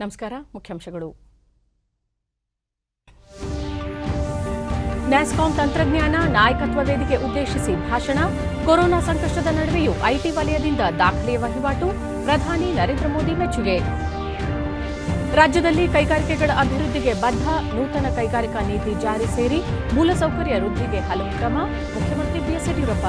ನಮಸ್ಕಾರ. ಮುಖ್ಯಾಂಶಗಳು. ನ್ಯಾಸ್ಕಾಂ ತಂತ್ರಜ್ಞಾನ ನಾಯಕತ್ವ ವೇದಿಕೆ ಉದ್ದೇಶಿಸಿ ಭಾಷಣ. ಕೊರೋನಾ ಸಂಕಷ್ಟದ ನಡುವೆಯೂ ಐಟಿ ವಲಯದಿಂದ ದಾಖಲೆಯ ವಹಿವಾಟು. ಪ್ರಧಾನಿ ನರೇಂದ್ರ ಮೋದಿ ಮೆಚ್ಚುಗೆ. ರಾಜ್ಯದಲ್ಲಿ ಕೈಗಾರಿಕೆಗಳ ಅಭಿವೃದ್ಧಿಗೆ ಬದ್ಧ. ನೂತನ ಕೈಗಾರಿಕಾ ನೀತಿ ಜಾರಿ ಸೇರಿ ಮೂಲಸೌಕರ್ಯ ವೃದ್ಧಿಗೆ ಹಲವು ಕ್ರಮ. ಮುಖ್ಯಮಂತ್ರಿ ಬಿಎಸ್ ಯಡಿಯೂರಪ್ಪ.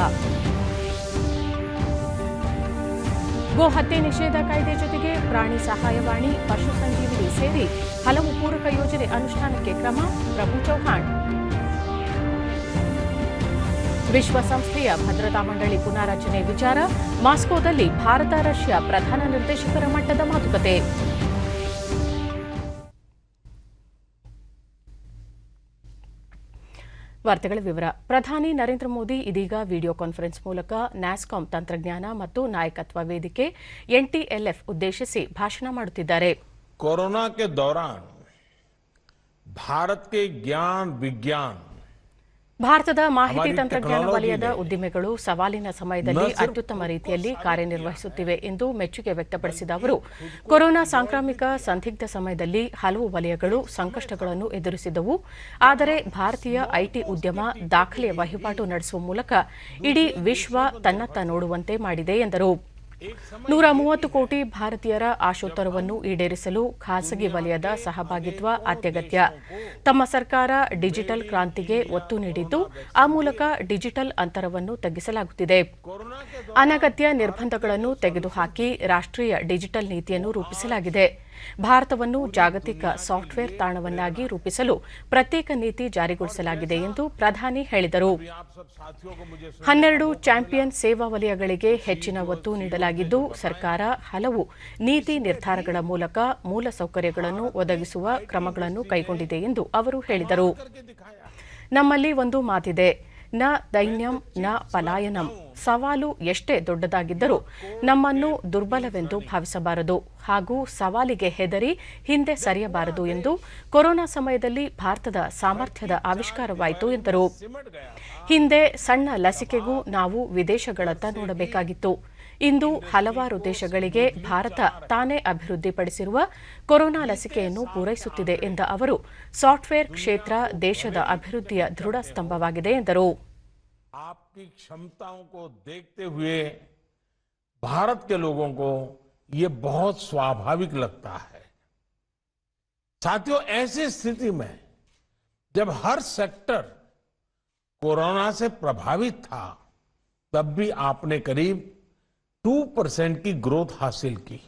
ಗೋ ಹತ್ಯೆ ನಿಷೇಧ ಕಾಯ್ದೆ ಜೊತೆಗೆ ಪ್ರಾಣಿ ಸಹಾಯವಾಣಿ, ಪಶು ಸಂಜೀವಿನಿ ಸೇರಿ ಹಲವು ಪೂರಕ ಯೋಜನೆ ಅನುಷ್ಠಾನಕ್ಕೆ ಕ್ರಮ. ಪ್ರಭು ಚೌಹಾಣ್. ವಿಶ್ವಸಂಸ್ಥೆಯ ಭದ್ರತಾ ಮಂಡಳಿ ಪುನಾರಚನೆ ವಿಚಾರ. ಮಾಸ್ಕೋದಲ್ಲಿ ಭಾರತ ರಷ್ಯಾ ಪ್ರಧಾನ ನಿರ್ದೇಶಕರ ಮಟ್ಟದ ಮಾತುಕತೆ. ವಾರ್ತೆಗಳ ವಿವರ. ಪ್ರಧಾನಿ ನರೇಂದ್ರ ಮೋದಿ ಇದೀಗ ವಿಡಿಯೋ ಕಾನ್ಫರೆನ್ಸ್ ಮೂಲಕ ನ್ಯಾಸ್ಕಾಂ ತಂತ್ರಜ್ಞಾನ ಮತ್ತು ನಾಯಕತ್ವ ವೇದಿಕೆ ಎನ್ಟಿಎಲ್ಎಫ್ ಉದ್ದೇಶಿಸಿ ಭಾಷಣ ಮಾಡುತ್ತಿದ್ದಾರೆ. कोरोना के दौरान भारत के ज्ञान विज्ञान ಭಾರತದ ಮಾಹಿತಿ ತಂತ್ರಜ್ಞಾನ ವಲಯದ ಉದ್ದಿಮೆಗಳು ಸವಾಲಿನ ಸಮಯದಲ್ಲಿ ಅತ್ಯುತ್ತಮ ರೀತಿಯಲ್ಲಿ ಕಾರ್ಯನಿರ್ವಹಿಸುತ್ತಿವೆ ಎಂದು ಮೆಚ್ಚುಗೆ ವ್ಯಕ್ತಪಡಿಸಿದ ಅವರು, ಕೊರೋನಾ ಸಾಂಕ್ರಾಮಿಕ ಸಂದಿಗ್ಧ ಸಮಯದಲ್ಲಿ ಹಲವು ವಲಯಗಳು ಸಂಕಷ್ಟಗಳನ್ನು ಎದುರಿಸಿದವು. ಆದರೆ ಭಾರತೀಯ ಐಟಿ ಉದ್ಯಮ ದಾಖಲೆಯ ವಹಿವಾಟು ನಡೆಸುವ ಮೂಲಕ ಇಡೀ ವಿಶ್ವ ತನ್ನತ್ತ ನೋಡುವಂತೆ ಮಾಡಿದೆ ಎಂದರು. 130 ಕೋಟಿ ಭಾರತೀಯರ ಆಶೋತ್ತರವನ್ನು ಈಡೇರಿಸಲು ಖಾಸಗಿ ವಲಯದ ಸಹಭಾಗಿತ್ವ ಅತ್ಯಗತ್ಯ. ತಮ್ಮ ಸರ್ಕಾರ ಡಿಜಿಟಲ್ ಕ್ರಾಂತಿಗೆ ಒತ್ತು ನೀಡಿದ್ದು, ಆ ಮೂಲಕ ಡಿಜಿಟಲ್ ಅಂತರವನ್ನು ತಗ್ಗಿಸಲಾಗುತ್ತಿದೆ. ಅನಗತ್ಯ ನಿರ್ಬಂಧಗಳನ್ನು ತೆಗೆದುಹಾಕಿ ರಾಷ್ಟ್ರೀಯ ಡಿಜಿಟಲ್ ನೀತಿಯನ್ನು ರೂಪಿಸಲಾಗಿದೆ. ಭಾರತವನ್ನು ಜಾಗತಿಕ ಸಾಫ್ಟ್ವೇರ್ ತಾಣವನ್ನಾಗಿ ರೂಪಿಸಲು ಪ್ರತ್ಯೇಕ ನೀತಿ ಜಾರಿಗೊಳಿಸಲಾಗಿದೆ ಎಂದು ಪ್ರಧಾನಿ ಹೇಳಿದರು. 12 ಚಾಂಪಿಯನ್ ಸೇವಾ ವಲಯಗಳಿಗೆ ಹೆಚ್ಚಿನ ಒತ್ತು ನೀಡಲಾಗಿದ್ದು, ಸರ್ಕಾರ ಹಲವು ನೀತಿ ನಿರ್ಧಾರಗಳ ಮೂಲಕ ಮೂಲಸೌಕರ್ಯಗಳನ್ನು ಒದಗಿಸುವ ಕ್ರಮಗಳನ್ನು ಕೈಗೊಂಡಿದೆ ಎಂದು ಅವರು ಹೇಳಿದರು. ನಮ್ಮಲ್ಲಿ ಒಂದು ಮಾತಿದೆ, ನ ದೈನ್ಯಂ ನ ಪಲಾಯನಂ. ಸವಾಲು ಎಷ್ಟೇ ದೊಡ್ಡದಾಗಿದ್ದರೂ ನಮ್ಮನ್ನು ದುರ್ಬಲವೆಂದು ಭಾವಿಸಬಾರದು ಹಾಗೂ ಸವಾಲಿಗೆ ಹೆದರಿ ಹಿಂದೆ ಸರಿಯಬಾರದು ಎಂದು ಕೊರೋನಾ ಸಮಯದಲ್ಲಿ ಭಾರತದ ಸಾಮರ್ಥ್ಯದ ಆವಿಷ್ಕಾರವಾಯಿತು ಎಂದರು. ಹಿಂದೆ ಸಣ್ಣ ಲಸಿಕೆಗೂ ನಾವು ವಿದೇಶಗಳತ್ತ ನೋಡಬೇಕಾಗಿತ್ತು. ಇಂದು ಹಲವಾರು ದೇಶಗಳಿಗೆ ಭಾರತ ತಾನೇ ಅಭಿವೃದ್ಧಿಪಡಿಸಿರುವ ಕೊರೋನಾ ಲಸಿಕೆಯನ್ನು ಪೂರೈಸುತ್ತಿದೆ ಎಂದ ಅವರು, ಸಾಫ್ಟ್ವೇರ್ ಕ್ಷೇತ್ರ ದೇಶದ ಅಭಿವೃದ್ಧಿಯ ದೃಢ ಸ್ತಂಭವಾಗಿದೆ ಎಂದರು. आपकी क्षमताओं को देखते हुए भारत के लोगों को ये बहुत स्वाभाविक लगता है. साथियों, ऐसी स्थिति में जब हर सेक्टर कोरोना से प्रभावित था, तब भी आपने करीब 2% की ग्रोथ हासिल की.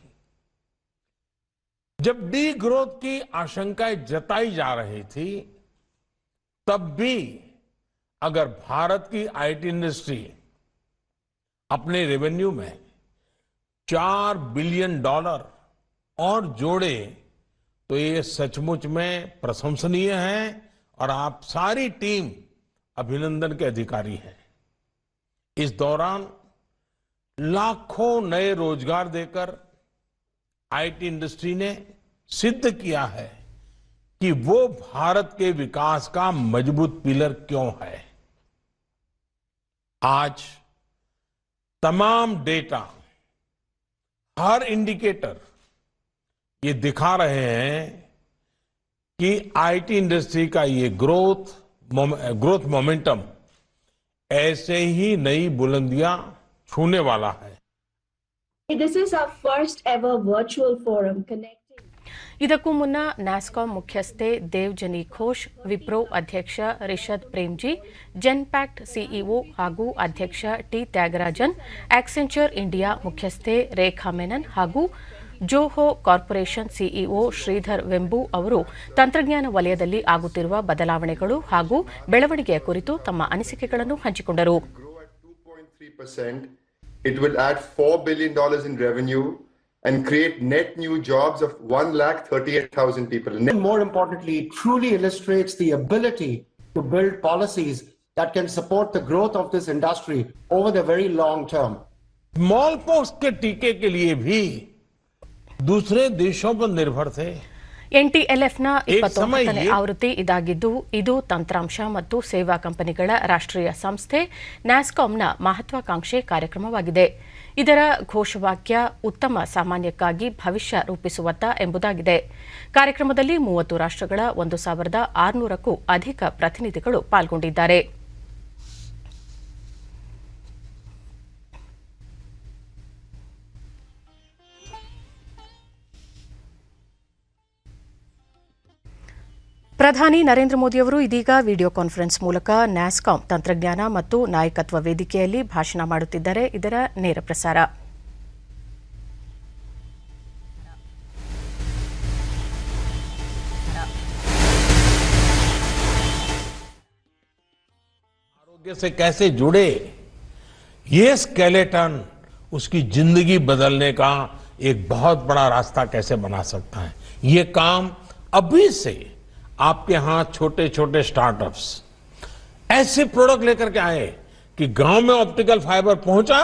जब डी ग्रोथ की आशंकाएं जताई जा रही थी, तब भी अगर भारत की आईटी इंडस्ट्री अपने रेवेन्यू में $4 बिलियन और जोड़े तो ये सचमुच में प्रशंसनीय है और आप सारी टीम अभिनंदन के अधिकारी हैं. इस दौरान लाखों नए रोजगार देकर आईटी इंडस्ट्री ने सिद्ध किया है कि वो भारत के विकास का मजबूत पिलर क्यों है. आज तमाम डेटा, हर इंडिकेटर ये दिखा रहे हैं कि आईटी इंडस्ट्री का ये ग्रोथ मोमेंटम ऐसे ही नई बुलंदियां छूने वाला है. This is our first ever virtual forum connecting. ಇದಕ್ಕೂ ಮುನ್ನ ನ್ಯಾಸ್ಕಾಂ ಮುಖ್ಯಸ್ಥೆ ದೇವ್ಜನಿ ಘೋಷ್, ವಿಪ್ರೋ ಅಧ್ಯಕ್ಷ ರಿಷದ್ ಪ್ರೇಮ್ಜಿ, ಜೆನ್ಪ್ಯಾಕ್ಟ್ ಸಿಇಒ ಹಾಗೂ ಅಧ್ಯಕ್ಷ ಟಿ ತ್ಯಾಗರಾಜನ್, ಆಕ್ಸೆಂಚರ್ ಇಂಡಿಯಾ ಮುಖ್ಯಸ್ಥೆ ರೇಖಾ ಮೆನನ್ ಹಾಗೂ ಜೋಹೋ ಕಾರ್ಪೊರೇಷನ್ ಸಿಇಒ ಶ್ರೀಧರ್ ವೆಂಬು ಅವರು ತಂತ್ರಜ್ಞಾನ ವಲಯದಲ್ಲಿ ಆಗುತ್ತಿರುವ ಬದಲಾವಣೆಗಳು ಹಾಗೂ ಬೆಳವಣಿಗೆಯ ಕುರಿತು ತಮ್ಮ ಅನಿಸಿಕೆಗಳನ್ನು ಹಂಚಿಕೊಂಡರು. It will add $4 billion in revenue and create net new jobs of 138,000 people. And more importantly, it truly illustrates the ability to build policies that can support the growth of this industry over the very long term. Small pox के टीके के लिए भी दूसरे देशों पर निर्भर थे. ಎನ್ಟಿಎಲ್ಎಫ್ನ 29ನೇ ಆವೃತ್ತಿ ಇದಾಗಿದ್ದು, ಇದು ತಂತ್ರಾಂಶ ಮತ್ತು ಸೇವಾ ಕಂಪನಿಗಳ ರಾಷ್ಟ್ರೀಯ ಸಂಸ್ಥೆ ನ್ಯಾಸ್ಕಾಂನ ಮಹತ್ವಾಕಾಂಕ್ಷೆ ಕಾರ್ಯಕ್ರಮವಾಗಿದೆ. ಇದರ ಘೋಷವಾಕ್ಯ ಉತ್ತಮ ಸಾಮಾನ್ಯಕ್ಕಾಗಿ ಭವಿಷ್ಯ ರೂಪಿಸುವತ್ತ ಎಂಬುದಾಗಿದೆ. ಕಾರ್ಯಕ್ರಮದಲ್ಲಿ 30 ರಾಷ್ಟ್ರಗಳ 1,600ಕ್ಕೂ ಅಧಿಕ ಪ್ರತಿನಿಧಿಗಳು ಪಾಲ್ಗೊಂಡಿದ್ದಾರೆ. ಪ್ರಧಾನಿ ನರೇಂದ್ರ ಮೋದಿಯವರು ಇದೀಗ ವಿಡಿಯೋ ಕಾನ್ಫರೆನ್ಸ್ ಮೂಲಕ ನ್ಯಾಸ್ಕಾಂ ತಂತ್ರಜ್ಞಾನ ಮತ್ತು ನಾಯಕತ್ವ ವೇದಿಕೆಯಲ್ಲಿ ಭಾಷಣ ಮಾಡುತ್ತಿದ್ದಾರೆ. ಇದರ ನೇರ ಪ್ರಸಾರ. आरोग्य से कैसे जुड़े, ये स्केलेटन उसकी जिंदगी बदलने का एक बहुत बड़ा रास्ता कैसे बना सकता है. ये काम अभी से आपके यहां छोटे छोटे स्टार्टअप्स ऐसे प्रोडक्ट लेकर के आए कि गांव में ऑप्टिकल फाइबर पहुंचा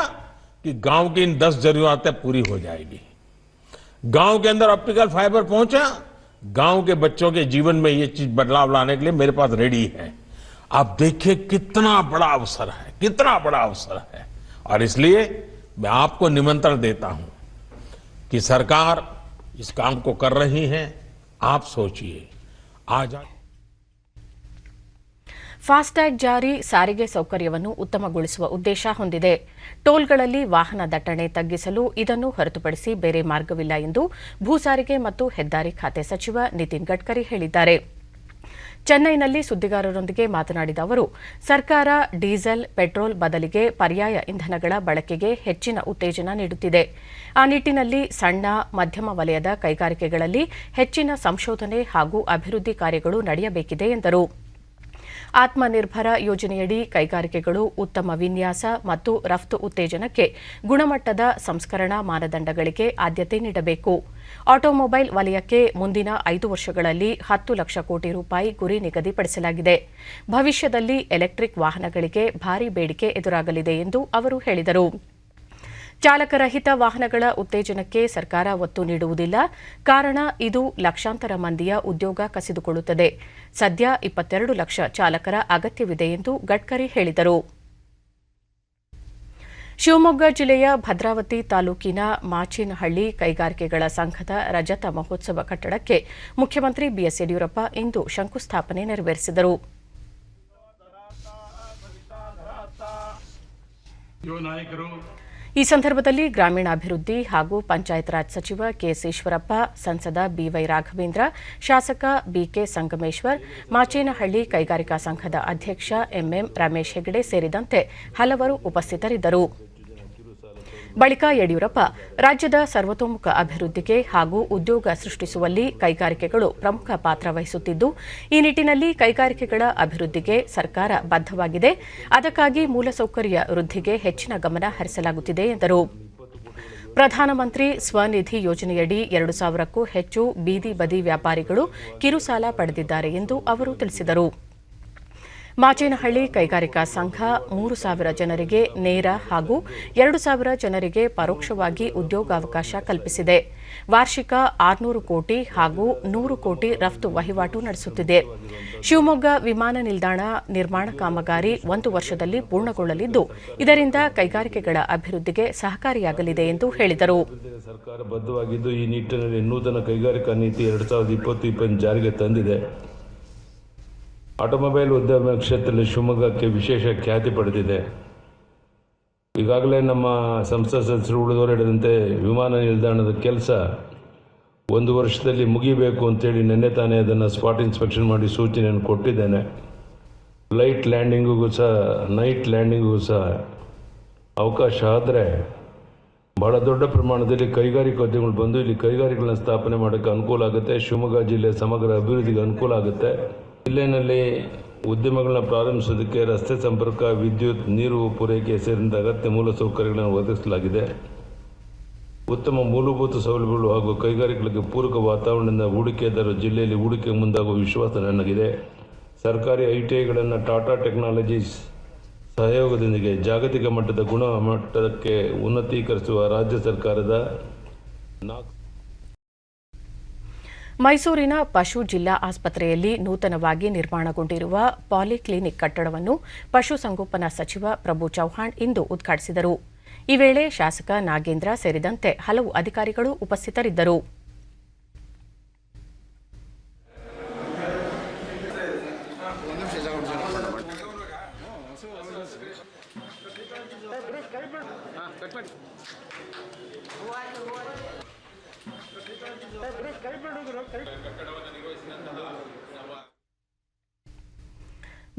कि गांव की इन 10 जरूरतें पूरी हो जाएगी. गांव के अंदर ऑप्टिकल फाइबर पहुंचा, गांव के बच्चों के जीवन में ये चीज बदलाव लाने के लिए मेरे पास रेडी है. आप देखिए कितना बड़ा अवसर है, कितना बड़ा अवसर है. और इसलिए मैं आपको निमंत्रण देता हूं कि सरकार इस काम को कर रही है. आप सोचिए, ಫಾಸ್ಟ್ಯಾಗ್ ಜಾರಿ ಸಾರಿಗೆ ಸೌಕರ್ಯವನ್ನು ಉತ್ತಮಗೊಳಿಸುವ ಉದ್ದೇಶ ಹೊಂದಿದೆ. ಟೋಲ್ಗಳಲ್ಲಿ ವಾಹನ ದಟ್ಟಣೆ ತಗ್ಗಿಸಲು ಇದನ್ನು ಹೊರತುಪಡಿಸಿ ಬೇರೆ ಮಾರ್ಗವಿಲ್ಲ ಎಂದು ಭೂ ಸಾರಿಗೆ ಮತ್ತು ಹೆದ್ದಾರಿ ಖಾತೆ ಸಚಿವ ನಿತಿನ್ ಗಡ್ಕರಿ ಹೇಳಿದ್ದಾರೆ. ಚೆನ್ನೈನಲ್ಲಿ ಸುದ್ದಿಗಾರರೊಂದಿಗೆ ಮಾತನಾಡಿದ ಅವರು, ಸರ್ಕಾರ ಡೀಸೆಲ್, ಪೆಟ್ರೋಲ್ ಬದಲಿಗೆ ಪರ್ಯಾಯ ಇಂಧನಗಳ ಬಳಕೆಗೆ ಹೆಚ್ಚಿನ ಉತ್ತೇಜನ ನೀಡುತ್ತಿದೆ. ಆ ನಿಟ್ಟಿನಲ್ಲಿ ಸಣ್ಣ, ಮಧ್ಯಮ ವಲಯದ ಕೈಗಾರಿಕೆಗಳಲ್ಲಿ ಹೆಚ್ಚಿನ ಸಂಶೋಧನೆ ಹಾಗೂ ಅಭಿವೃದ್ಧಿ ಕಾರ್ಯಗಳು ನಡೆಯಬೇಕಿದೆ ಎಂದರು. ಆತ್ಮನಿರ್ಭರ ಯೋಜನೆಯಡಿ ಕೈಗಾರಿಕೆಗಳು ಉತ್ತಮ ವಿನ್ಯಾಸ ಮತ್ತು ರಫ್ತು ಉತ್ತೇಜನಕ್ಕೆ ಗುಣಮಟ್ಟದ ಸಂಸ್ಕರಣಾ ಮಾನದಂಡಗಳಿಗೆ ಆದ್ಯತೆ ನೀಡಬೇಕು. ಆಟೋಮೊಬೈಲ್ ವಲಯಕ್ಕೆ ಮುಂದಿನ 5 ವರ್ಷಗಳಲ್ಲಿ 10 ಲಕ್ಷ ಕೋಟಿ ರೂಪಾಯಿ ಗುರಿ ನಿಗದಿಪಡಿಸಲಾಗಿದೆ. ಭವಿಷ್ಯದಲ್ಲಿ ಎಲೆಕ್ಟ್ರಿಕ್ ವಾಹನಗಳಿಗೆ ಭಾರೀ ಬೇಡಿಕೆ ಎದುರಾಗಲಿದೆ ಎಂದು ಅವರು ಹೇಳಿದರು. ಚಾಲಕರಹಿತ ವಾಹನಗಳ ಉತ್ತೇಜನಕ್ಕೆ ಸರ್ಕಾರ ಒತ್ತು ನೀಡುವುದಿಲ್ಲ. ಕಾರಣ ಇದು ಲಕ್ಷಾಂತರ ಮಂದಿಯ ಉದ್ಯೋಗ ಕಸಿದುಕೊಳ್ಳುತ್ತದೆ. ಸದ್ಯ 22 ಲಕ್ಷ ಚಾಲಕರ ಅಗತ್ಯವಿದೆ ಎಂದು ಗಡ್ಕರಿ ಹೇಳಿದರು. ಶಿವಮೊಗ್ಗ ಜಿಲ್ಲೆಯ ಭದ್ರಾವತಿ ತಾಲೂಕಿನ ಮಾಚೇನಹಳ್ಳಿ ಕೈಗಾರಿಕೆಗಳ ಸಂಘದ ರಜತ ಮಹೋತ್ಸವ ಕಟ್ಟಡಕ್ಕೆ ಮುಖ್ಯಮಂತ್ರಿ ಬಿಎಸ್ ಯಡಿಯೂರಪ್ಪ ಇಂದು ಶಂಕುಸ್ಥಾಪನೆ ನೆರವೇರಿಸಿದರು. ಈ ಸಂದರ್ಭದಲ್ಲಿ ಗ್ರಾಮೀಣಾಭಿವೃದ್ಧಿ ಹಾಗೂ ಪಂಚಾಯತ್ ರಾಜ್ ಸಚಿವ ಕೆಎಸ್ ಈಶ್ವರಪ್ಪ, ಸಂಸದ ಬಿವೈ ರಾಘವೇಂದ್ರ, ಶಾಸಕ ಬಿಕೆ ಸಂಗಮೇಶ್ವರ್, ಮಾಚೇನಹಳ್ಳಿ ಕೈಗಾರಿಕಾ ಸಂಘದ ಅಧ್ಯಕ್ಷ ಎಂಎಂ ರಮೇಶ್ ಹೆಗಡೆ ಸೇರಿದಂತೆ ಹಲವರು ಉಪಸ್ಥಿತರಿದ್ದರು. ಬಳಿಕ ಯಡಿಯೂರಪ್ಪ, ರಾಜ್ಯದ ಸರ್ವತೋಮುಖ ಅಭಿವೃದ್ಧಿಗೆ ಹಾಗೂ ಉದ್ಯೋಗ ಸೃಷ್ಟಿಸುವಲ್ಲಿ ಕೈಗಾರಿಕೆಗಳು ಪ್ರಮುಖ ಪಾತ್ರ ವಹಿಸುತ್ತಿದ್ದು, ಈ ನಿಟ್ಟಿನಲ್ಲಿ ಕೈಗಾರಿಕೆಗಳ ಅಭಿವೃದ್ಧಿಗೆ ಸರ್ಕಾರ ಬದ್ಧವಾಗಿದೆ. ಅದಕ್ಕಾಗಿ ಮೂಲಸೌಕರ್ಯ ವೃದ್ಧಿಗೆ ಹೆಚ್ಚಿನ ಗಮನ ಹರಿಸಲಾಗುತ್ತಿದೆ ಎಂದರು. ಪ್ರಧಾನಮಂತ್ರಿ ಸ್ವನಿಧಿ ಯೋಜನೆಯಡಿ 2,000ಕ್ಕೂ ಹೆಚ್ಚು ಬೀದಿ ಬದಿ ವ್ಯಾಪಾರಿಗಳು ಕಿರುಸಾಲ ಪಡೆದಿದ್ದಾರೆ ಎಂದು ಅವರು ತಿಳಿಸಿದರು. ಮಾಚೇನಹಳ್ಳಿ ಕೈಗಾರಿಕಾ ಸಂಘ 3,000 ಜನರಿಗೆ ನೇರ ಹಾಗೂ 2,000 ಜನರಿಗೆ ಪರೋಕ್ಷವಾಗಿ ಉದ್ಯೋಗಾವಕಾಶ ಕಲ್ಪಿಸಿದೆ. ವಾರ್ಷಿಕ 600 ಕೋಟಿ ಹಾಗೂ 100 ಕೋಟಿ ರಫ್ತು ವಹಿವಾಟು ನಡೆಸುತ್ತಿದೆ. ಶಿವಮೊಗ್ಗ ವಿಮಾನ ನಿಲ್ದಾಣ ನಿರ್ಮಾಣ ಕಾಮಗಾರಿ 1 ವರ್ಷದಲ್ಲಿ ಪೂರ್ಣಗೊಳ್ಳಲಿದ್ದು, ಇದರಿಂದ ಕೈಗಾರಿಕೆಗಳ ಅಭಿವೃದ್ಧಿಗೆ ಸಹಕಾರಿಯಾಗಲಿದೆ ಎಂದು ಹೇಳಿದರು. ಸರ್ಕಾರ ಬದ್ಧವಾಗಿದ್ದು ಈ ನಿಟ್ಟಿನಲ್ಲಿ ನೂತನ ಕೈಗಾರಿಕಾ ನೀತಿ 2020 ಜಾರಿಗೆ ತಂದಿದೆ. ಆಟೋಮೊಬೈಲ್ ಉದ್ಯಮ ಕ್ಷೇತ್ರದಲ್ಲಿ ಶಿವಮೊಗ್ಗಕ್ಕೆ ವಿಶೇಷ ಖ್ಯಾತಿ ಪಡೆದಿದೆ. ಈಗಾಗಲೇ ನಮ್ಮ ಸಂಸತ್ ಸದಸ್ಯರು ಉಳಿದವರು ಹೇಳಿದಂತೆ ವಿಮಾನ ನಿಲ್ದಾಣದ ಕೆಲಸ 1 ವರ್ಷದಲ್ಲಿ ಮುಗಿಬೇಕು ಅಂತೇಳಿ ನಿನ್ನೆ ತಾನೇ ಅದನ್ನು ಸ್ಪಾಟ್ ಇನ್ಸ್ಪೆಕ್ಷನ್ ಮಾಡಿ ಸೂಚನೆಯನ್ನು ಕೊಟ್ಟಿದ್ದೇನೆ. ಲೈಟ್ ಲ್ಯಾಂಡಿಂಗಿಗೂ ಸಹ ನೈಟ್ ಲ್ಯಾಂಡಿಂಗಿಗೂ ಸಹ ಅವಕಾಶ ಆದರೆ ಬಹಳ ದೊಡ್ಡ ಪ್ರಮಾಣದಲ್ಲಿ ಕೈಗಾರಿಕೋದ್ಯಮಗಳು ಬಂದು ಇಲ್ಲಿ ಕೈಗಾರಿಕೆಗಳನ್ನು ಸ್ಥಾಪನೆ ಮಾಡೋಕ್ಕೆ ಅನುಕೂಲ ಆಗುತ್ತೆ. ಶಿವಮೊಗ್ಗ ಜಿಲ್ಲೆಯ ಸಮಗ್ರ ಅಭಿವೃದ್ಧಿಗೆ ಅನುಕೂಲ ಆಗುತ್ತೆ. ಜಿಲ್ಲೆಯಲ್ಲಿ ಉದ್ಯಮಗಳನ್ನ ಪ್ರಾರಂಭಿಸೋದಕ್ಕೆ ರಸ್ತೆ ಸಂಪರ್ಕ, ವಿದ್ಯುತ್, ನೀರು ಪೂರೈಕೆ ಸೇರಿದಂತೆ ಅಗತ್ಯ ಮೂಲಸೌಕರ್ಯಗಳನ್ನು ಒದಗಿಸಲಾಗಿದೆ. ಉತ್ತಮ ಮೂಲಭೂತ ಸೌಲಭ್ಯಗಳು ಹಾಗೂ ಕೈಗಾರಿಕೆಗಳಿಗೆ ಪೂರಕ ವಾತಾವರಣದಿಂದ ಹೂಡಿಕೆದಾರರು ಜಿಲ್ಲೆಯಲ್ಲಿ ಹೂಡಿಕೆ ಮುಂದಾಗುವ ವಿಶ್ವಾಸ ನನಗಿದೆ. ಸರ್ಕಾರಿ ಐಟಿಐಗಳನ್ನು ಟಾಟಾ ಟೆಕ್ನಾಲಜೀಸ್ ಸಹಯೋಗದೊಂದಿಗೆ ಜಾಗತಿಕ ಮಟ್ಟದ ಗುಣಮಟ್ಟಕ್ಕೆ ಉನ್ನತೀಕರಿಸುವ ರಾಜ್ಯ ಸರ್ಕಾರದ ಮೈಸೂರಿನ ಪಶು ಜಿಲ್ಲಾ ಆಸ್ಪತ್ರೆಯಲ್ಲಿ ನೂತನವಾಗಿ ನಿರ್ಮಾಣಗೊಂಡಿರುವ ಪಾಲಿಕ್ಲಿನಿಕ್ ಕಟ್ಟಡವನ್ನು ಪಶುಸಂಗೋಪನಾ ಸಚಿವ ಪ್ರಭು ಚವ್ಹಾಣ್ ಇಂದು ಉದ್ಘಾಟಿಸಿದರು. ಈ ವೇಳೆ ಶಾಸಕ ನಾಗೇಂದ್ರ ಸೇರಿದಂತೆ ಹಲವು ಅಧಿಕಾರಿಗಳು ಉಪಸ್ಥಿತರಿದ್ದರು.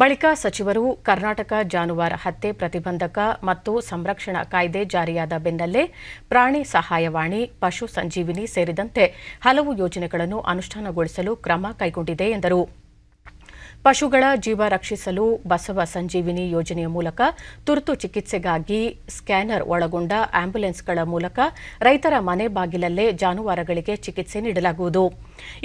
ಬಳಿಕ ಸಚಿವರು ಕರ್ನಾಟಕ ಜಾನುವಾರು ಹತ್ಯೆ ಪ್ರತಿಬಂಧಕ ಮತ್ತು ಸಂರಕ್ಷಣಾ ಕಾಯ್ದೆ ಜಾರಿಯಾದ ಬೆನ್ನಲ್ಲೇ ಪ್ರಾಣಿ ಸಹಾಯವಾಣಿ, ಪಶು ಸಂಜೀವಿನಿ ಸೇರಿದಂತೆ ಹಲವು ಯೋಜನೆಗಳನ್ನು ಅನುಷ್ಠಾನಗೊಳಿಸಲು ಕ್ರಮ ಕೈಗೊಂಡಿದೆ ಎಂದರು. ಪಶುಗಳ ಜೀವ ರಕ್ಷಿಸಲು ಬಸವ ಸಂಜೀವಿನಿ ಯೋಜನೆಯ ಮೂಲಕ ತುರ್ತು ಚಿಕಿತ್ಸೆಗಾಗಿ ಸ್ಕ್ಯಾನರ್ ಒಳಗೊಂಡ ಆಂಬ್ಯುಲೆನ್ಸ್ಗಳ ಮೂಲಕ ರೈತರ ಮನೆ ಬಾಗಿಲಲ್ಲೇ ಜಾನುವಾರುಗಳಿಗೆ ಚಿಕಿತ್ಸೆ ನೀಡಲಾಗುವುದು.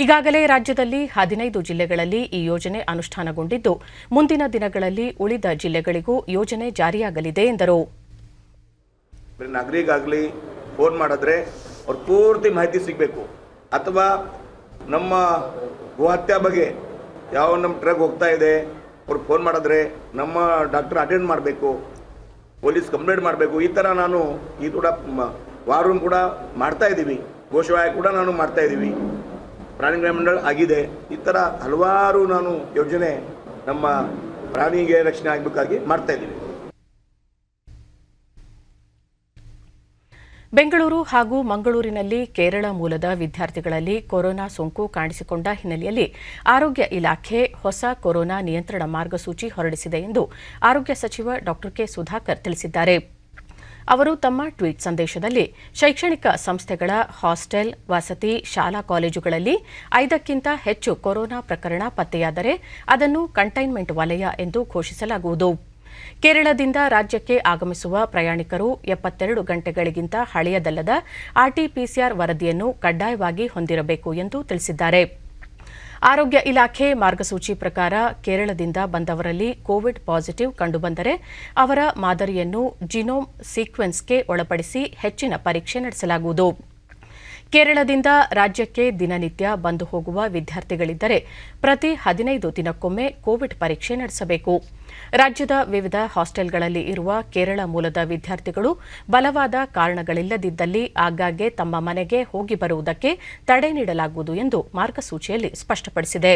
ಈಗಾಗಲೇ ರಾಜ್ಯದಲ್ಲಿ 15 ಜಿಲ್ಲೆಗಳಲ್ಲಿ ಈ ಯೋಜನೆ ಅನುಷ್ಠಾನಗೊಂಡಿದ್ದು, ಮುಂದಿನ ದಿನಗಳಲ್ಲಿ ಉಳಿದ ಜಿಲ್ಲೆಗಳಿಗೂ ಯೋಜನೆ ಜಾರಿಯಾಗಲಿದೆ ಎಂದರು. ನಾಗರಿಕರಾಗಲಿ ಫೋನ್ ಮಾಡಿದ್ರೆ ಅವ್ರ ಪೂರ್ತಿ ಮಾಹಿತಿ ಸಿಗಬೇಕು, ಅಥವಾ ನಮ್ಮ ಗೋಹತ್ಯೆ ಬಗ್ಗೆ ಯಾವ ನಮ್ಮ ಟ್ರಕ್ ಹೋಗ್ತಾ ಇದೆ ಅವ್ರಿಗೆ ಫೋನ್ ಮಾಡಿದ್ರೆ ನಮ್ಮ ಡಾಕ್ಟರ್ ಅಟೆಂಡ್ ಮಾಡಬೇಕು, ಪೊಲೀಸ್ ಕಂಪ್ಲೇಂಟ್ ಮಾಡಬೇಕು. ಈ ಥರ ನಾನು ಈ ಕೂಡ ವಾರೂಮ್ ಕೂಡ ಮಾಡ್ತಾ ಇದ್ದೀವಿ, ಗೋಶವಾಯ ಕೂಡ ನಾನು ಮಾಡ್ತಾ ಇದ್ದೀವಿ, ಪ್ರಾಣಿಗಳ ಮಂಡಳ ಆಗಿದೆ. ಈ ಥರ ಹಲವಾರು ನಾನು ಯೋಜನೆ ನಮ್ಮ ಪ್ರಾಣಿಗೆ ರಕ್ಷಣೆ ಆಗಬೇಕಾಗಿ ಮಾಡ್ತಾ ಇದ್ದೀವಿ. ಬೆಂಗಳೂರು ಹಾಗೂ ಮಂಗಳೂರಿನಲ್ಲಿ ಕೇರಳ ಮೂಲದ ವಿದ್ಯಾರ್ಥಿಗಳಲ್ಲಿ ಕೊರೋನಾ ಸೋಂಕು ಕಾಣಿಸಿಕೊಂಡ ಹಿನ್ನೆಲೆಯಲ್ಲಿ ಆರೋಗ್ಯ ಇಲಾಖೆ ಹೊಸ ಕೊರೋನಾ ನಿಯಂತ್ರಣ ಮಾರ್ಗಸೂಚಿ ಹೊರಡಿಸಿದೆ ಎಂದು ಆರೋಗ್ಯ ಸಚಿವ ಡಾ ಕೆ ಸುಧಾಕರ್ ತಿಳಿಸಿದ್ದಾರೆ. ಅವರು ತಮ್ಮ ಟ್ವೀಟ್ ಸಂದೇಶದಲ್ಲಿ ಶೈಕ್ಷಣಿಕ ಸಂಸ್ಥೆಗಳ ಹಾಸ್ಟೆಲ್, ವಸತಿ, ಶಾಲಾ ಕಾಲೇಜುಗಳಲ್ಲಿ 5ಕ್ಕಿಂತ ಹೆಚ್ಚು ಕೊರೋನಾ ಪ್ರಕರಣ ಪತ್ತೆಯಾದರೆ ಅದನ್ನು ಕಂಟೈನ್ಮೆಂಟ್ ವಲಯ ಎಂದು ಘೋಷಿಸಲಾಗುವುದು. ಕೇರಳದಿಂದ ರಾಜ್ಯಕ್ಕೆ ಆಗಮಿಸುವ ಪ್ರಯಾಣಿಕರು 72 ಗಂಟೆಗಳಿಗಿಂತ ಹಳೆಯದಲ್ಲದ ಆರ್ಟಿಪಿಸಿಆರ್ ವರದಿಯನ್ನು ಕಡ್ಡಾಯವಾಗಿ ಹೊಂದಿರಬೇಕು ಎಂದು ತಿಳಿಸಿದ್ದಾರೆ. ಆರೋಗ್ಯ ಇಲಾಖೆ ಮಾರ್ಗಸೂಚಿ ಪ್ರಕಾರ ಕೇರಳದಿಂದ ಬಂದವರಲ್ಲಿ ಕೋವಿಡ್ ಪಾಸಿಟಿವ್ ಕಂಡುಬಂದರೆ ಅವರ ಮಾದರಿಯನ್ನು ಜಿನೋಮ್ ಸೀಕ್ವೆನ್ಸ್ಗೆ ಒಳಪಡಿಸಿ ಹೆಚ್ಚಿನ ಪರೀಕ್ಷೆ ನಡೆಸಲಾಗುವುದು. ಕೇರಳದಿಂದ ರಾಜ್ಯಕ್ಕೆ ದಿನನಿತ್ಯ ಬಂದು ಹೋಗುವ ವಿದ್ಯಾರ್ಥಿಗಳಿದ್ದರೆ ಪ್ರತಿ 15 ದಿನಕ್ಕೊಮ್ಮೆ ಕೋವಿಡ್ ಪರೀಕ್ಷೆ ನಡೆಸಬೇಕು. ರಾಜ್ಯದ ವಿವಿಧ ಹಾಸ್ಟೆಲ್ಗಳಲ್ಲಿ ಇರುವ ಕೇರಳ ಮೂಲದ ವಿದ್ಯಾರ್ಥಿಗಳು ಬಲವಾದ ಕಾರಣಗಳಿಲ್ಲದಿದ್ದಲ್ಲಿ ಆಗಾಗ್ಗೆ ತಮ್ಮ ಮನೆಗೆ ಹೋಗಿ ಬರುವುದಕ್ಕೆ ತಡೆ ನೀಡಲಾಗುವುದು ಎಂದು ಮಾರ್ಗಸೂಚಿಯಲ್ಲಿ ಸ್ಪಷ್ಟಪಡಿಸಿದೆ.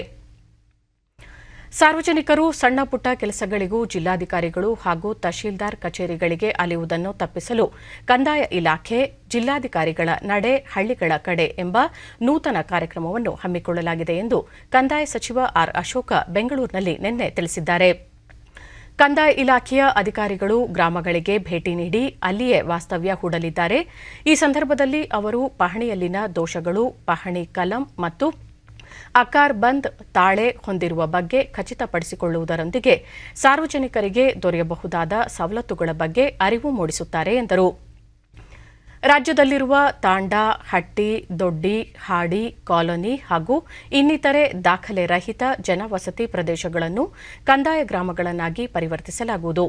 ಸಾರ್ವಜನಿಕರು ಸಣ್ಣ ಪುಟ್ಟ ಕೆಲಸಗಳಿಗೂ ಜಿಲ್ಲಾಧಿಕಾರಿಗಳು ಹಾಗೂ ತಹಶೀಲ್ದಾರ್ ಕಚೇರಿಗಳಿಗೆ ಅಲೆಯುವುದನ್ನು ತಪ್ಪಿಸಲು ಕಂದಾಯ ಇಲಾಖೆ ಜಿಲ್ಲಾಧಿಕಾರಿಗಳ ನಡೆ ಹಳ್ಳಿಗಳ ಕಡೆ ಎಂಬ ನೂತನ ಕಾರ್ಯಕ್ರಮವನ್ನು ಹಮ್ಮಿಕೊಳ್ಳಲಾಗಿದೆ ಎಂದು ಕಂದಾಯ ಸಚಿವ ಆರ್ ಅಶೋಕ ಬೆಂಗಳೂರಿನಲ್ಲಿ ನಿನ್ನೆ ತಿಳಿಸಿದ್ದಾರೆ. ಕಂದಾಯ ಇಲಾಖೆಯ ಅಧಿಕಾರಿಗಳು ಗ್ರಾಮಗಳಿಗೆ ಭೇಟಿ ನೀಡಿ ಅಲ್ಲಿಯೇ ವಾಸ್ತವ್ಯ ಹೂಡಲಿದ್ದಾರೆ. ಈ ಸಂದರ್ಭದಲ್ಲಿ ಅವರು ಪಹಣಿಯಲ್ಲಿನ ದೋಷಗಳು, ಪಹಣಿ ಕಲಂ ಮತ್ತು ಆಕಾರ್ ಬಂದ್ ತಾಳೆ ಹೊಂದಿರುವ ಬಗ್ಗೆ ಖಚಿತಪಡಿಸಿಕೊಳ್ಳುವುದರೊಂದಿಗೆ ಸಾರ್ವಜನಿಕರಿಗೆ ದೊರೆಯಬಹುದಾದ ಸವಲತ್ತುಗಳ ಬಗ್ಗೆ ಅರಿವು ಮೂಡಿಸುತ್ತಾರೆ ಎಂದರು. ರಾಜ್ಯದಲ್ಲಿರುವ ತಾಂಡ, ಹಟ್ಟಿ, ದೊಡ್ಡಿ, ಹಾಡಿ, ಕಾಲೋನಿ ಹಾಗೂ ಇನ್ನಿತರೆ ದಾಖಲೆ ರಹಿತ ಜನವಸತಿ ಪ್ರದೇಶಗಳನ್ನು ಕಂದಾಯ ಗ್ರಾಮಗಳನ್ನಾಗಿ ಪರಿವರ್ತಿಸಲಾಗುವುದು.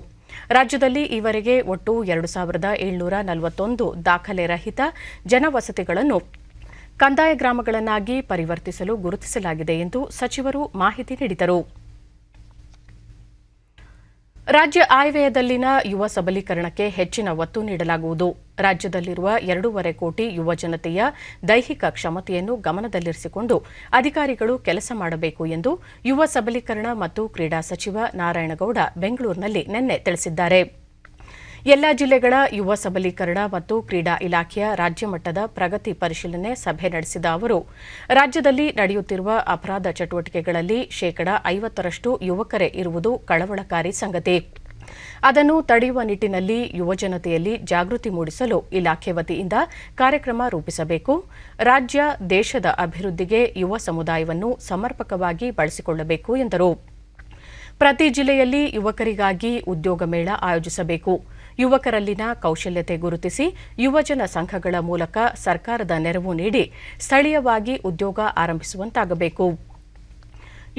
ರಾಜ್ಯದಲ್ಲಿ ಈವರೆಗೆ ಒಟ್ಟು 2741 ದಾಖಲೆ ರಹಿತ ಜನವಸತಿಗಳನ್ನು ಕಂದಾಯ ಗ್ರಾಮಗಳನ್ನಾಗಿ ಪರಿವರ್ತಿಸಲು ಗುರುತಿಸಲಾಗಿದೆ ಎಂದು ಸಚಿವರು ಮಾಹಿತಿ ನೀಡಿದರು. ರಾಜ್ಯ ಆಯವ್ಯಯದಲ್ಲಿನ ಯುವ ಸಬಲೀಕರಣಕ್ಕೆ ಹೆಚ್ಚಿನ ಒತ್ತು ನೀಡಲಾಗುವುದು. ರಾಜ್ಯದಲ್ಲಿರುವ 2.5 ಕೋಟಿ ಯುವ ಜನತೆಯ ದೈಹಿಕ ಕ್ಷಮತೆಯನ್ನು ಗಮನದಲ್ಲಿರಿಸಿಕೊಂಡು ಅಧಿಕಾರಿಗಳು ಕೆಲಸ ಮಾಡಬೇಕು ಎಂದು ಯುವ ಸಬಲೀಕರಣ ಮತ್ತು ಕ್ರೀಡಾ ಸಚಿವ ನಾರಾಯಣಗೌಡ ಬೆಂಗಳೂರಿನಲ್ಲಿ ನಿನ್ನೆ ತಿಳಿಸಿದ್ದಾರೆ. ಎಲ್ಲಾ ಜಿಲ್ಲೆಗಳ ಯುವ ಸಬಲೀಕರಣ ಮತ್ತು ಕ್ರೀಡಾ ಇಲಾಖೆಯ ರಾಜ್ಯ ಮಟ್ಟದ ಪ್ರಗತಿ ಪರಿಶೀಲನೆ ಸಭೆ ನಡೆಸಿದ ಅವರು ರಾಜ್ಯದಲ್ಲಿ ನಡೆಯುತ್ತಿರುವ ಅಪರಾಧ ಚಟುವಟಿಕೆಗಳಲ್ಲಿ 50% ಯುವಕರೇ ಇರುವುದು ಕಳವಳಕಾರಿ ಸಂಗತಿ. ಅದನ್ನು ತಡೆಯುವ ನಿಟ್ಟಿನಲ್ಲಿ ಯುವಜನತೆಯಲ್ಲಿ ಜಾಗೃತಿ ಮೂಡಿಸಲು ಇಲಾಖೆ ವತಿಯಿಂದ ಕಾರ್ಯಕ್ರಮ ರೂಪಿಸಬೇಕು. ರಾಜ್ಯ ದೇಶದ ಅಭಿವೃದ್ಧಿಗೆ ಯುವ ಸಮುದಾಯವನ್ನು ಸಮರ್ಪಕವಾಗಿ ಬಳಸಿಕೊಳ್ಳಬೇಕು ಎಂದರು. ಪ್ರತಿ ಜಿಲ್ಲೆಯಲ್ಲಿ ಯುವಕರಿಗಾಗಿ ಉದ್ಯೋಗ ಮೇಳ ಆಯೋಜಿಸಬೇಕು. ಯುವಕರಲ್ಲಿನ ಕೌಶಲ್ಯತೆ ಗುರುತಿಸಿ ಯುವಜನ ಸಂಘಗಳ ಮೂಲಕ ಸರ್ಕಾರದ ನೆರವು ನೀಡಿ ಸ್ಥಳೀಯವಾಗಿ ಉದ್ಯೋಗ ಆರಂಭಿಸುವಂತಾಗಬೇಕು.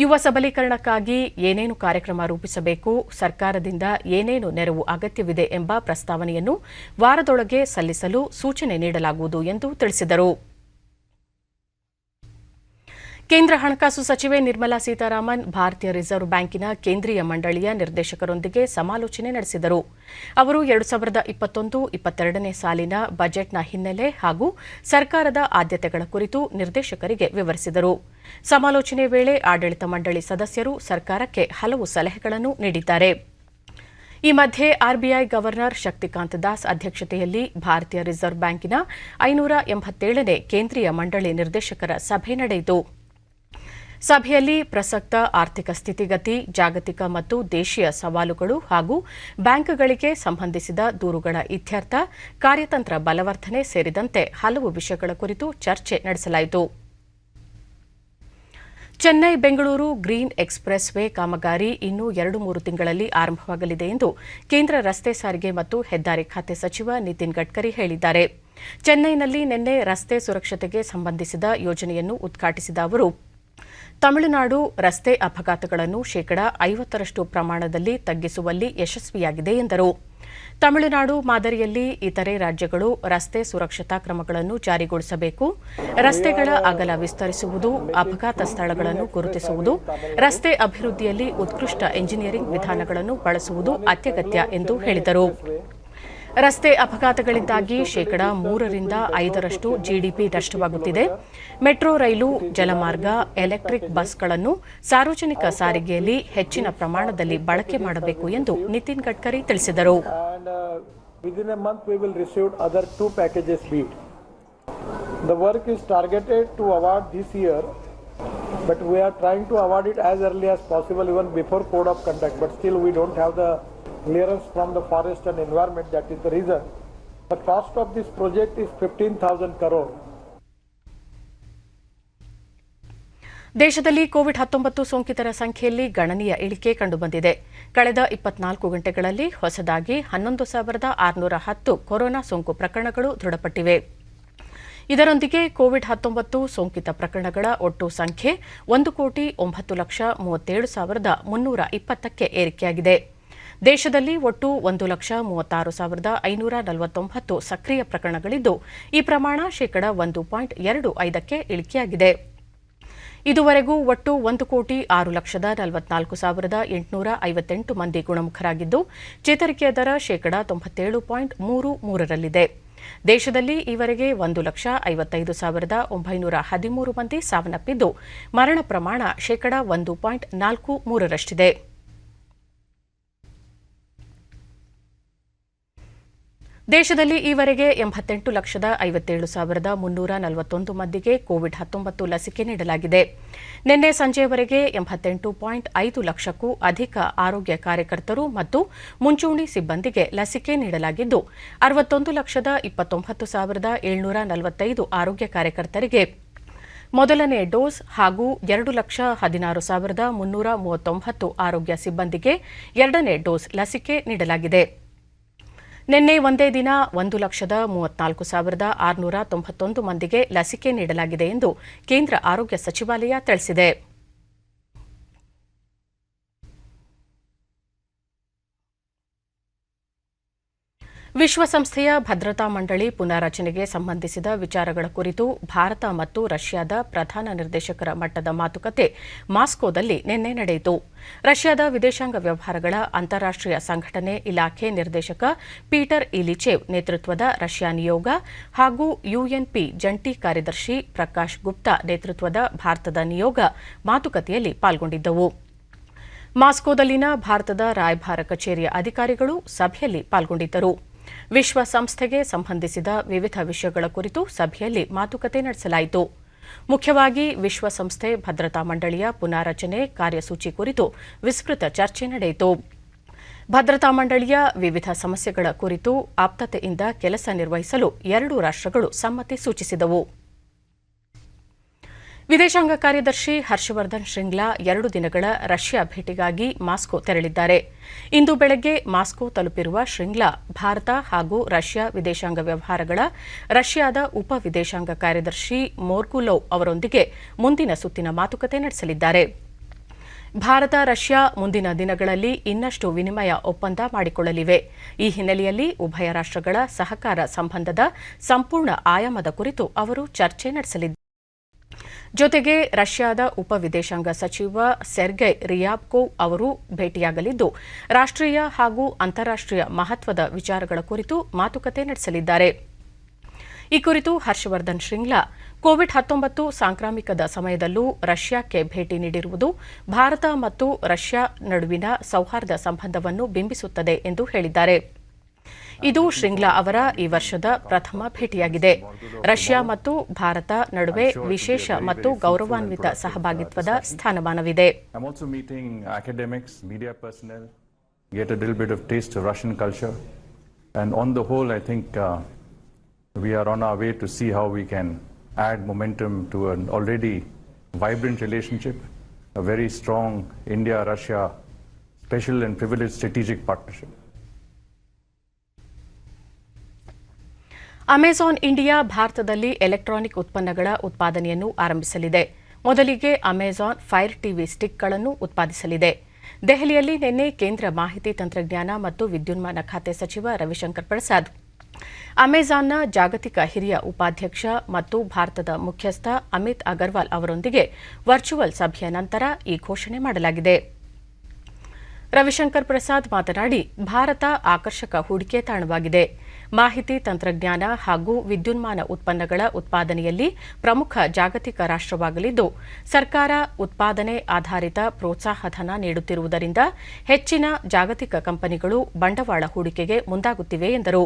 ಯುವ ಸಬಲೀಕರಣಕ್ಕಾಗಿ ಏನೇನು ಕಾರ್ಯಕ್ರಮ ರೂಪಿಸಬೇಕು, ಸರ್ಕಾರದಿಂದ ಏನೇನು ನೆರವು ಅಗತ್ಯವಿದೆ ಎಂಬ ಪ್ರಸ್ತಾವನೆಯನ್ನು ವಾರದೊಳಗೆ ಸಲ್ಲಿಸಲು ಸೂಚನೆ ನೀಡಲಾಗುವುದು ಎಂದು ತಿಳಿಸಿದರು. ಕೇಂದ್ರ ಹಣಕಾಸು ಸಚಿವೆ ನಿರ್ಮಲಾ ಸೀತಾರಾಮನ್ ಭಾರತೀಯ ರಿಸರ್ವ್ ಬ್ಯಾಂಕಿನ ಕೇಂದ್ರೀಯ ಮಂಡಳಿಯ ನಿರ್ದೇಶಕರೊಂದಿಗೆ ಸಮಾಲೋಚನೆ ನಡೆಸಿದರು. ಅವರು 2021-22ನೇ ಸಾಲಿನ ಬಜೆಟ್ನ ಹಿನ್ನೆಲೆ ಹಾಗೂ ಸರ್ಕಾರದ ಆದ್ಯತೆಗಳ ಕುರಿತು ನಿರ್ದೇಶಕರಿಗೆ ವಿವರಿಸಿದರು. ಸಮಾಲೋಚನೆ ವೇಳೆ ಆಡಳಿತ ಮಂಡಳಿ ಸದಸ್ಯರು ಸರ್ಕಾರಕ್ಕೆ ಹಲವು ಸಲಹೆಗಳನ್ನು ನೀಡಿದ್ದಾರೆ. ಈ ಮಧ್ಯೆ ಆರ್ಬಿಐ ಗವರ್ನರ್ ಶಕ್ತಿಕಾಂತ್ ದಾಸ್ ಅಧ್ಯಕ್ಷತೆಯಲ್ಲಿ ಭಾರತೀಯ ರಿಸರ್ವ್ ಬ್ಯಾಂಕಿನ 587ನೇ ಕೇಂದ್ರೀಯ ಮಂಡಳಿ ನಿರ್ದೇಶಕರ ಸಭೆ ನಡೆಯಿತು. ಸಭೆಯಲ್ಲಿ ಪ್ರಸಕ್ತ ಆರ್ಥಿಕ ಸ್ಥಿತಿಗತಿ, ಜಾಗತಿಕ ಮತ್ತು ದೇಶೀಯ ಸವಾಲುಗಳು ಹಾಗೂ ಬ್ಯಾಂಕ್ಗಳಿಗೆ ಸಂಬಂಧಿಸಿದ ದೂರುಗಳ ಇತ್ಯರ್ಥ, ಕಾರ್ಯತಂತ್ರ ಬಲವರ್ಧನೆ ಸೇರಿದಂತೆ ಹಲವು ವಿಷಯಗಳ ಕುರಿತು ಚರ್ಚೆ ನಡೆಸಲಾಯಿತು. Chennai Bengaluru green express way ಕಾಮಗಾರಿ ಇನ್ನೂ 2-3 ತಿಂಗಳಲ್ಲಿ ಆರಂಭವಾಗಲಿದೆ ಎಂದು ಕೇಂದ್ರ ರಸ್ತೆ ಸಾರಿಗೆ ಮತ್ತು ಹೆದ್ದಾರಿ ಖಾತೆ ಸಚಿವ ನಿತಿನ್ ಗಡ್ಕರಿ ಹೇಳಿದ್ದಾರೆ. ಚೆನ್ನೈನಲ್ಲಿ ನಿನ್ನೆ ರಸ್ತೆ ಸುರಕ್ಷತೆಗೆ ಸಂಬಂಧಿಸಿದ ಯೋಜನೆಯನ್ನು ಉದ್ಘಾಟಿಸಿದ ಅವರು, ತಮಿಳುನಾಡು ರಸ್ತೆ ಅಪಘಾತಗಳನ್ನು 50% ಪ್ರಮಾಣದಲ್ಲಿ ತಗ್ಗಿಸುವಲ್ಲಿ ಯಶಸ್ವಿಯಾಗಿದೆ ಎಂದರು. ತಮಿಳುನಾಡು ಮಾದರಿಯಲ್ಲಿ ಇತರೆ ರಾಜ್ಯಗಳು ರಸ್ತೆ ಸುರಕ್ಷತಾ ಕ್ರಮಗಳನ್ನು ಜಾರಿಗೊಳಿಸಬೇಕು. ರಸ್ತೆಗಳ ಅಗಲ ವಿಸ್ತರಿಸುವುದು, ಅಪಘಾತ ಸ್ಥಳಗಳನ್ನು ಗುರುತಿಸುವುದು, ರಸ್ತೆ ಅಭಿವೃದ್ಧಿಯಲ್ಲಿ ಉತ್ಕೃಷ್ಟ ಎಂಜಿನಿಯರಿಂಗ್ ವಿಧಾನಗಳನ್ನು ಬಳಸುವುದು ಅತ್ಯಗತ್ಯ ಎಂದು ಹೇಳಿದರು. ರಸ್ತೆ ಅಪಘಾತಗಳಿಂದಾಗಿ 3-5% ಜಿಡಿಪಿ ನಷ್ಟವಾಗುತ್ತಿದೆ. ಮೆಟ್ರೋ ರೈಲು, ಜಲಮಾರ್ಗ, ಎಲೆಕ್ಟ್ರಿಕ್ ಬಸ್ಗಳನ್ನು ಸಾರ್ವಜನಿಕ ಸಾರಿಗೆಯಲ್ಲಿ ಹೆಚ್ಚಿನ ಪ್ರಮಾಣದಲ್ಲಿ ಬಳಕೆ ಮಾಡಬೇಕು ಎಂದು ನಿತಿನ್ ಗಡ್ಕರಿ ತಿಳಿಸಿದರು. Within a month we will receive other 2 packages bid. The work is targeted to award this year, but we are trying to award it as early as possible, even before code of conduct, but still we don't have the clearance from the forest and environment. That is the reason. The cost of this project is 15,000 crore. ದೇಶದಲ್ಲಿ COVID-19 ಸೋಂಕಿತರ ಸಂಖ್ಯೆಯಲ್ಲಿ ಗಣನೀಯ ಇಳಿಕೆ ಕಂಡುಬಂದಿದೆ. ಕಳೆದ 24 ಗಂಟೆಗಳಲ್ಲಿ ಹೊಸದಾಗಿ 11,610 corona ಸೋಂಕು ಪ್ರಕರಣಗಳು ದೃಢಪಟ್ಟಿವೆ. ಇದರೊಂದಿಗೆ ಕೋವಿಡ್-19 ಸೋಂಕಿತ ಪ್ರಕರಣಗಳ ಒಟ್ಟು ಸಂಖ್ಯೆ 1,10,37,320ಕ್ಕೆ ಏರಿಕೆಯಾಗಿದೆ. ದೇಶದಲ್ಲಿ ಒಟ್ಟು 1,36,549 ಸಕ್ರಿಯ ಪ್ರಕರಣಗಳಿದ್ದು, ಈ ಪ್ರಮಾಣ 1.25ಕ್ಕೆ ಇಳಿಕೆಯಾಗಿದೆ. ಇದುವರೆಗೂ ಒಟ್ಟು 1,06,44,858 ಮಂದಿ ಗುಣಮುಖರಾಗಿದ್ದು, ಚೇತರಿಕೆಯ ದರ 97.33ರಲ್ಲಿದೆ. ದೇಶದಲ್ಲಿ ಈವರೆಗೆ 1,55,913 ಮಂದಿ ಸಾವನ್ನಪ್ಪಿದ್ದು, ಮರಣ ಪ್ರಮಾಣ 1.43ರಷ್ಟಿದೆ. ದೇಶದಲ್ಲಿ ಈವರೆಗೆ 88,57,341 ಮಂದಿಗೆ ಕೋವಿಡ್-19 ಲಸಿಕೆ ನೀಡಲಾಗಿದೆ. ನಿನ್ನೆ ಸಂಜೆಯವರೆಗೆ 88.5 ಲಕ್ಷಕ್ಕೂ ಅಧಿಕ ಆರೋಗ್ಯ ಕಾರ್ಯಕರ್ತರು ಮತ್ತು ಮುಂಚೂಣಿ ಸಿಬ್ಬಂದಿಗೆ ಲಸಿಕೆ ನೀಡಲಾಗಿದ್ದು, 61,29,745 ಆರೋಗ್ಯ ಕಾರ್ಯಕರ್ತರಿಗೆ ಮೊದಲನೇ ಡೋಸ್ ಹಾಗೂ 2,16,339 ಆರೋಗ್ಯ ಸಿಬ್ಬಂದಿಗೆ ಎರಡನೇ ಡೋಸ್ ಲಸಿಕೆ ನೀಡಲಾಗಿದೆ. ನಿನ್ನೆ ಒಂದೇ ದಿನ 1,34,691 ಮಂದಿಗೆ ಲಸಿಕೆ ನೀಡಲಾಗಿದೆ ಎಂದು ಕೇಂದ್ರ ಆರೋಗ್ಯ ಸಚಿವಾಲಯ ತಿಳಿಸಿದೆ. ವಿಶ್ವಸಂಸ್ಥೆಯ ಭದ್ರತಾ ಮಂಡಳಿ ಪುನಾರಚನೆಗೆ ಸಂಬಂಧಿಸಿದ ವಿಚಾರಗಳ ಕುರಿತು ಭಾರತ ಮತ್ತು ರಷ್ಯಾದ ಪ್ರಧಾನ ನಿರ್ದೇಶಕರ ಮಟ್ಟದ ಮಾತುಕತೆ ಮಾಸ್ಕೋದಲ್ಲಿ ನಿನ್ನೆ ನಡೆಯಿತು. ರಷ್ಯಾದ ವಿದೇಶಾಂಗ ವ್ಯವಹಾರಗಳ ಅಂತಾರಾಷ್ಟೀಯ ಸಂಘಟನೆ ಇಲಾಖೆ ನಿರ್ದೇಶಕ ಪೀಟರ್ ಇಲಿಚೇವ್ ನೇತೃತ್ವದ ರಷ್ಯಾ ನಿಯೋಗ ಹಾಗೂ ಯುಎನ್ಪಿ ಜಂಟಿ ಕಾರ್ಯದರ್ಶಿ ಪ್ರಕಾಶ್ ಗುಪ್ತಾ ನೇತೃತ್ವದ ಭಾರತದ ನಿಯೋಗ ಮಾತುಕತೆಯಲ್ಲಿ ಪಾಲ್ಗೊಂಡಿದ್ದವು. ಮಾಸ್ಕೋದಲ್ಲಿನ ಭಾರತದ ರಾಯಭಾರ ಕಚೇರಿಯ ಅಧಿಕಾರಿಗಳು ಸಭೆಯಲ್ಲಿ ಪಾಲ್ಗೊಂಡಿದ್ದರು. ವಿಶ್ವಸಂಸ್ಥೆಗೆ ಸಂಬಂಧಿಸಿದ ವಿವಿಧ ವಿಷಯಗಳ ಕುರಿತು ಸಭೆಯಲ್ಲಿ ಮಾತುಕತೆ ನಡೆಸಲಾಯಿತು. ಮುಖ್ಯವಾಗಿ ವಿಶ್ವಸಂಸ್ಥೆ ಭದ್ರತಾ ಮಂಡಳಿಯ ಪುನಾರಚನೆ ಕಾರ್ಯಸೂಚಿ ಕುರಿತು ವಿಸ್ತೃತ ಚರ್ಚೆ ನಡೆಯಿತು. ಭದ್ರತಾ ಮಂಡಳಿಯ ವಿವಿಧ ಸಮಸ್ಯೆಗಳ ಕುರಿತು ಆಪ್ತತೆಯಿಂದ ಕೆಲಸ ನಿರ್ವಹಿಸಲು ಎರಡೂ ರಾಷ್ಟ್ರಗಳು ಸಮ್ಮತಿ ಸೂಚಿಸಿದವು. ವಿದೇಶಾಂಗ ಕಾರ್ಯದರ್ಶಿ ಹರ್ಷವರ್ಧನ್ ಶ್ರಿಂಗ್ಲಾ 2 ದಿನಗಳ ರಷ್ಯಾ ಭೇಟಿಗಾಗಿ ಮಾಸ್ಕೋ ತೆರಳಿದ್ದಾರೆ. ಇಂದು ಬೆಳಗ್ಗೆ ಮಾಸ್ಕೋ ತಲುಪಿರುವ ಶ್ರಿಂಗ್ಲಾ ಭಾರತ ಹಾಗೂ ರಷ್ಯಾ ವಿದೇಶಾಂಗ ವ್ಯವಹಾರಗಳ ರಷ್ಯಾದ ಉಪ ವಿದೇಶಾಂಗ ಕಾರ್ಯದರ್ಶಿ ಮೋರ್ಗುಲೋವ್ ಅವರೊಂದಿಗೆ ಮುಂದಿನ ಸುತ್ತಿನ ಮಾತುಕತೆ ನಡೆಸಲಿದ್ದಾರೆ. ಭಾರತ ರಷ್ಯಾ ಮುಂದಿನ ದಿನಗಳಲ್ಲಿ ಇನ್ನಷ್ಟು ವಿನಿಮಯ ಒಪ್ಪಂದ ಮಾಡಿಕೊಳ್ಳಲಿವೆ. ಈ ಹಿನ್ನೆಲೆಯಲ್ಲಿ ಉಭಯ ರಾಷ್ಟ್ರಗಳ ಸಹಕಾರ ಸಂಬಂಧದ ಸಂಪೂರ್ಣ ಆಯಾಮದ ಕುರಿತು ಅವರು ಚರ್ಚೆ ನಡೆಸಲಿದ್ದಾರೆ. ಜೊತೆಗೆ ರಷ್ಯಾದ ಉಪವಿದೇಶಾಂಗ ಸಚಿವ ಸೆರ್ಗೈ ರಿಯಾಬ್ಕೋವ್ ಅವರು ಭೇಟಿಯಾಗಲಿದ್ದು ರಾಷ್ಟ್ರೀಯ ಹಾಗೂ ಅಂತಾರಾಷ್ಟ್ರೀಯ ಮಹತ್ವದ ವಿಚಾರಗಳ ಕುರಿತು ಮಾತುಕತೆ ನಡೆಸಲಿದ್ದಾರೆ. ಈ ಕುರಿತು ಹರ್ಷವರ್ಧನ್ ಶ್ರಿಂಗ್ಲಾ ಕೋವಿಡ್-19 ಸಾಂಕ್ರಾಮಿಕದ ಸಮಯದಲ್ಲೂ ರಷ್ಯಾಕ್ಕೆ ಭೇಟಿ ನೀಡಿರುವುದು ಭಾರತ ಮತ್ತು ರಷ್ಯಾ ನಡುವಿನ ಸೌಹಾರ್ದ ಸಂಬಂಧವನ್ನು ಬಿಂಬಿಸುತ್ತದೆ ಎಂದು ಹೇಳಿದ್ದಾರೆ. ಇದು ಶ್ರಿಂಗ್ಲಾ ಅವರ ಈ ವರ್ಷದ ಪ್ರಥಮ ಭೇಟಿಯಾಗಿದೆ. ರಷ್ಯಾ ಮತ್ತು ಭಾರತ ನಡುವೆ ವಿಶೇಷ ಮತ್ತು ಗೌರವಾನ್ವಿತ ಸಹಭಾಗಿತ್ವದ ಸ್ಥಾನಮಾನವಿದೆ. I'm also meeting academics, media personnel, get a little bit of taste of Russian culture. And on the whole, I think we are on our way to see how we can add momentum to an already vibrant relationship, a very strong India-Russia special and privileged strategic partnership. Amazon India ಭಾರತದಲ್ಲಿ electronic ಉತ್ಪನ್ನಗಳ ಉತ್ಪಾದನೆಯನ್ನು ಆರಂಭಿಸಲಿದೆ. ಮೊದಲಿಗೆ Amazon fire TV ಸ್ಟಿಕ್ಗಳನ್ನು ಉತ್ಪಾದಿಸಲಿದೆ. ದೆಹಲಿಯಲ್ಲಿ ನಿನ್ನೆ ಕೇಂದ್ರ ಮಾಹಿತಿ ತಂತ್ರಜ್ಞಾನ ಮತ್ತು ವಿದ್ಯುನ್ಮಾನ ಖಾತೆ ಸಚಿವ ರವಿಶಂಕರ್ ಪ್ರಸಾದ್, ಅಮೆಜಾನ್ನ ಜಾಗತಿಕ ಹಿರಿಯ ಉಪಾಧ್ಯಕ್ಷ ಮತ್ತು ಭಾರತದ ಮುಖ್ಯಸ್ಥ ಅಮಿತ್ ಅಗರ್ವಾಲ್ ಅವರೊಂದಿಗೆ ವರ್ಚುವಲ್ ಸಭೆಯ ನಂತರ ಈ ಘೋಷಣೆ ಮಾಡಲಾಗಿದೆ. ರವಿಶಂಕರ್ ಪ್ರಸಾದ್ ಮಾತನಾಡಿ, ಭಾರತ ಆಕರ್ಷಕ ಹೂಡಿಕೆ ತಾಣವಾಗಿದೆ. ಮಾಹಿತಿ ತಂತ್ರಜ್ಞಾನ ಹಾಗೂ ವಿದ್ಯುನ್ಮಾನ ಉತ್ಪನ್ನಗಳ ಉತ್ಪಾದನೆಯಲ್ಲಿ ಪ್ರಮುಖ ಜಾಗತಿಕ ರಾಷ್ಟ್ರವಾಗಲಿದ್ದು, ಸರ್ಕಾರ ಉತ್ಪಾದನೆ ಆಧಾರಿತ ಪ್ರೋತ್ಸಾಹಧನ ನೀಡುತ್ತಿರುವುದರಿಂದ ಹೆಚ್ಚಿನ ಜಾಗತಿಕ ಕಂಪನಿಗಳು ಬಂಡವಾಳ ಹೂಡಿಕೆಗೆ ಮುಂದಾಗುತ್ತಿವೆ ಎಂದರು.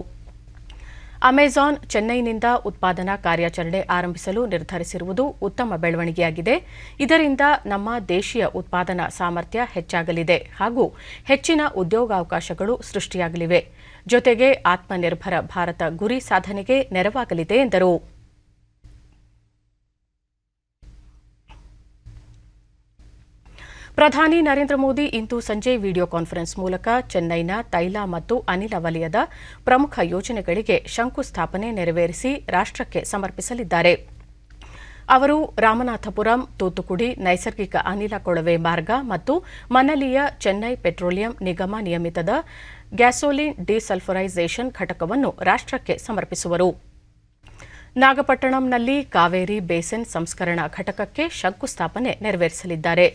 ಅಮೆಜಾನ್ ಚೆನ್ನೈನಿಂದ ಉತ್ಪಾದನಾ ಕಾರ್ಯಾಚರಣೆ ಆರಂಭಿಸಲು ನಿರ್ಧರಿಸಿರುವುದು ಉತ್ತಮ ಬೆಳವಣಿಗೆಯಾಗಿದೆ. ಇದರಿಂದ ನಮ್ಮ ದೇಶೀಯ ಉತ್ಪಾದನಾ ಸಾಮರ್ಥ್ಯ ಹೆಚ್ಚಾಗಲಿದೆ ಹಾಗೂ ಹೆಚ್ಚಿನ ಉದ್ಯೋಗಾವಕಾಶಗಳು ಸೃಷ್ಟಿಯಾಗಲಿವೆ. ಜೊತೆಗೆ ಆತ್ಮನಿರ್ಭರ ಭಾರತ ಗುರಿ ಸಾಧನೆಗೆ ನೆರವಾಗಲಿದೆ ಎಂದರು. ಪ್ರಧಾನಿ ನರೇಂದ್ರ ಮೋದಿ ಇಂದು ಸಂಜೆ ವಿಡಿಯೋ ಕಾನ್ಫರೆನ್ಸ್ ಮೂಲಕ ಚೆನ್ನೈನ ತೈಲ ಮತ್ತು ಅನಿಲ ವಲಯದ ಪ್ರಮುಖ ಯೋಜನೆಗಳಿಗೆ ಶಂಕುಸ್ಥಾಪನೆ ನೆರವೇರಿಸಿ ರಾಷ್ಟ್ರಕ್ಕೆ ಸಮರ್ಪಿಸಲಿದ್ದಾರೆ. ಅವರು ರಾಮನಾಥಪುರಂ ತೂತುಕುಡಿ ನೈಸರ್ಗಿಕ ಅನಿಲ ಕೊಳವೆ ಮಾರ್ಗ ಮತ್ತು ಮನಲಿಯ ಚೆನ್ನೈ ಪೆಟ್ರೋಲಿಯಂ ನಿಗಮ ನಿಯಮಿತದ ಗ್ಯಾಸೋಲಿನ್ ಡಿಸಲ್ಫರೈಸೇಷನ್ ಘಟಕವನ್ನು ರಾಷ್ಟ್ರಕ್ಕೆ ಸಮರ್ಪಿಸುವರು. ನಾಗಪಟ್ಟಣಂನಲ್ಲಿ ಕಾವೇರಿ ಬೇಸಿನ್ ಸಂಸ್ಕರಣಾ ಘಟಕಕ್ಕೆ ಶಂಕುಸ್ಥಾಪನೆ ನೆರವೇರಿಸಲಿದ್ದಾರೆ.